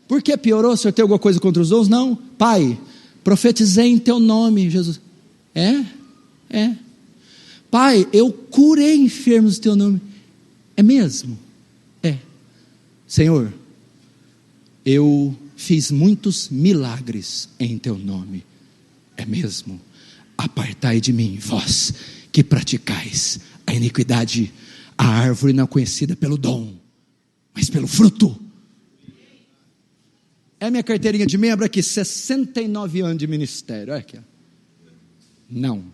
Por que piorou? O senhor tem alguma coisa contra os dons? Não. Pai, profetizei em teu nome, Jesus. É. Pai, eu curei enfermos em teu nome. É mesmo? É. Senhor, eu fiz muitos milagres em teu nome. É mesmo? Apartai de mim, vós que praticais a iniquidade, a árvore não conhecida pelo dom, mas pelo fruto. É minha carteirinha de membro aqui, 69 anos de ministério. Olha aqui. Não.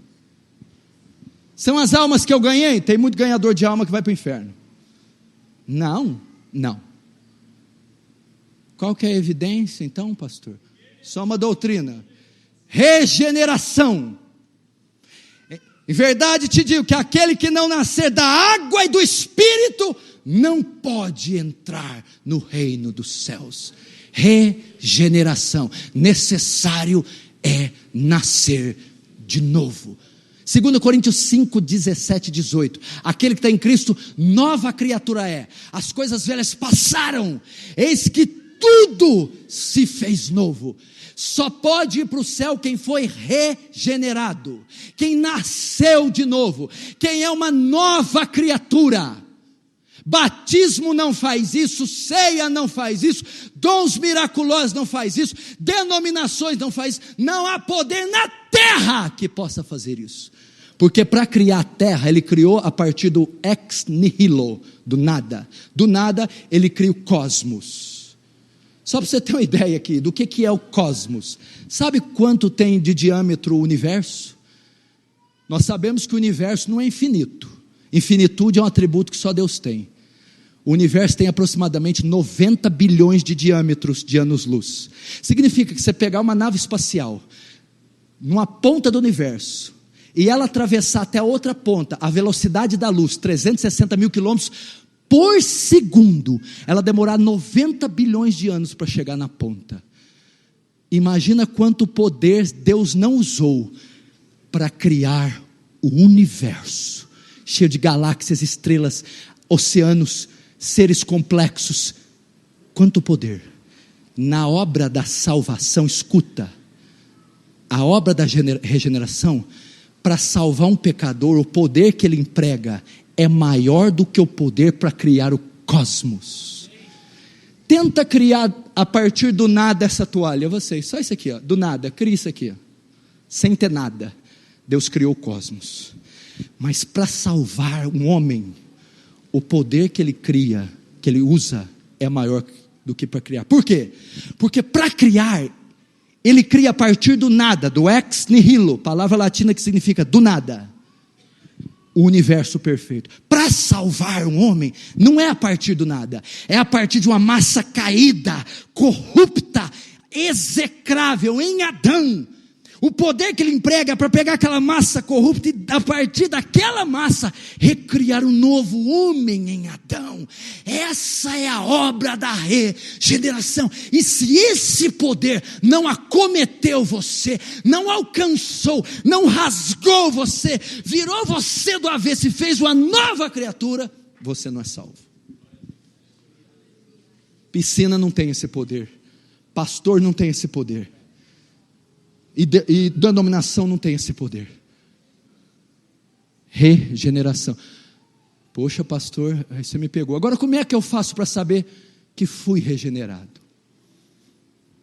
São as almas que eu ganhei? Tem muito ganhador de alma que vai para o inferno. Não. Qual que é a evidência então, pastor? Só uma doutrina. Regeneração. Em verdade te digo que aquele que não nascer da água e do Espírito não pode entrar no reino dos céus. Regeneração. Necessário é nascer de novo. 2 Coríntios 5, 17 e 18. Aquele que está em Cristo, nova criatura é. As coisas velhas passaram, eis que tudo se fez novo. Só pode ir para o céu quem foi regenerado, quem nasceu de novo, quem é uma nova criatura. Batismo não faz isso, ceia não faz isso, dons miraculosos não faz isso, denominações não faz isso. Não há poder na terra que possa fazer isso, porque para criar a terra, ele criou a partir do ex nihilo, do nada ele cria o cosmos. Só para você ter uma ideia aqui, do que é o cosmos. Sabe quanto tem de diâmetro o universo? Nós sabemos que o universo não é infinito. Infinitude é um atributo que só Deus tem. O universo tem aproximadamente 90 bilhões de diâmetros de anos-luz. Significa que você pegar uma nave espacial, numa ponta do universo, e ela atravessar até a outra ponta, a velocidade da luz, 360 mil quilômetros por segundo, ela demorar 90 bilhões de anos para chegar na ponta. Imagina quanto poder Deus não usou para criar o universo, cheio de galáxias, estrelas, oceanos, seres complexos. Quanto poder. Na obra da salvação, escuta, a obra da regeneração, para salvar um pecador, o poder que ele emprega é maior do que o poder para criar o cosmos. Tenta criar a partir do nada essa toalha, vocês, só isso aqui, ó, do nada, cria isso aqui, ó, sem ter nada. Deus criou o cosmos, mas para salvar um homem, o poder que ele cria, que ele usa, é maior do que para criar. Por quê? Porque para criar, ele cria a partir do nada, do ex nihilo, palavra latina que significa do nada, o universo perfeito. Para salvar um homem, não é a partir do nada, é a partir de uma massa caída, corrupta, execrável em Adão. O poder que ele emprega para pegar aquela massa corrupta e a partir daquela massa recriar um novo homem em Adão. Essa é a obra da regeneração. E se esse poder não acometeu você, não alcançou, não rasgou você, virou você do avesso e fez uma nova criatura, você não é salvo. Piscina não tem esse poder, pastor não tem esse poder, e denominação não tem esse poder. Regeneração. Poxa, pastor, aí você me pegou. Agora como é que eu faço para saber que fui regenerado?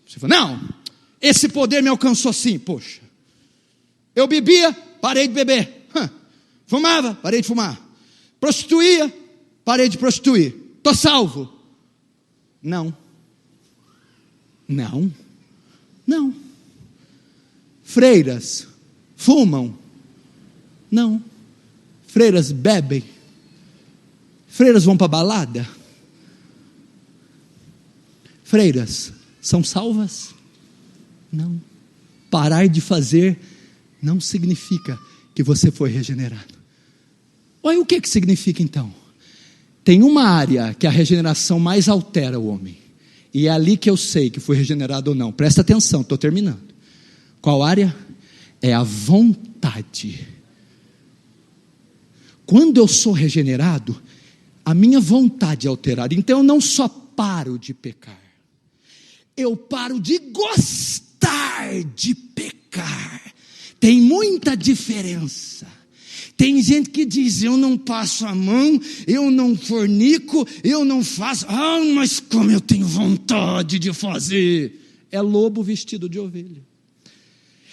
Você fala, não, esse poder me alcançou sim. Poxa, eu bebia, parei de beber. Fumava, parei de fumar. Prostituía, parei de prostituir. Estou salvo? Não. Freiras fumam? Não. Freiras bebem? Freiras vão para balada? Freiras são salvas? Não. Parar de fazer não significa que você foi regenerado. Olha o que significa então. Tem uma área que a regeneração mais altera o homem, e é ali que eu sei que fui regenerado ou não. Presta atenção, estou terminando. Qual área? É a vontade. Quando eu sou regenerado, a minha vontade é alterada. Então eu não só paro de pecar, eu paro de gostar de pecar. Tem muita diferença. Tem gente que diz, eu não passo a mão, eu não fornico, eu não faço, mas como eu tenho vontade de fazer. É lobo vestido de ovelha.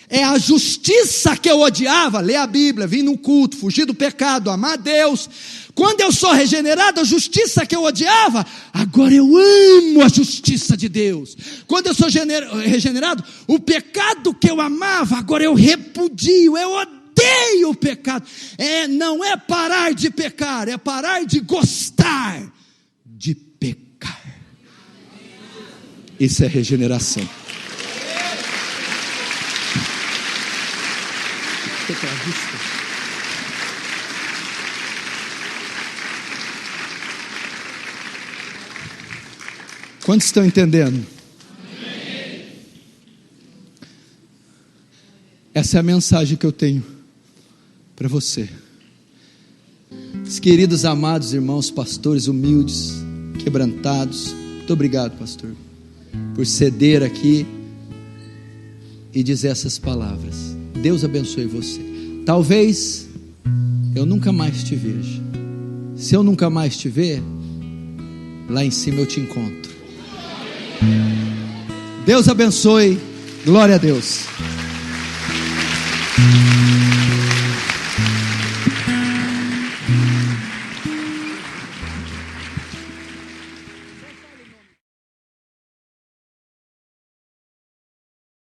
É a justiça que eu odiava, ler a Bíblia, vir no culto, fugir do pecado, amar a Deus. Quando eu sou regenerado, a justiça que eu odiava, agora eu amo a justiça de Deus. Quando eu sou regenerado, o pecado que eu amava, agora eu repudio, eu odeio o pecado. Não é parar de pecar, é parar de gostar de pecar. Isso é regeneração. Quantos estão entendendo? Amém. Essa é a mensagem que eu tenho para você. Os queridos amados irmãos, pastores humildes, quebrantados, muito obrigado, pastor, por ceder aqui e dizer essas palavras. Deus abençoe você. Talvez eu nunca mais te veja. Se eu nunca mais te ver, lá em cima eu te encontro. Deus abençoe. Glória a Deus.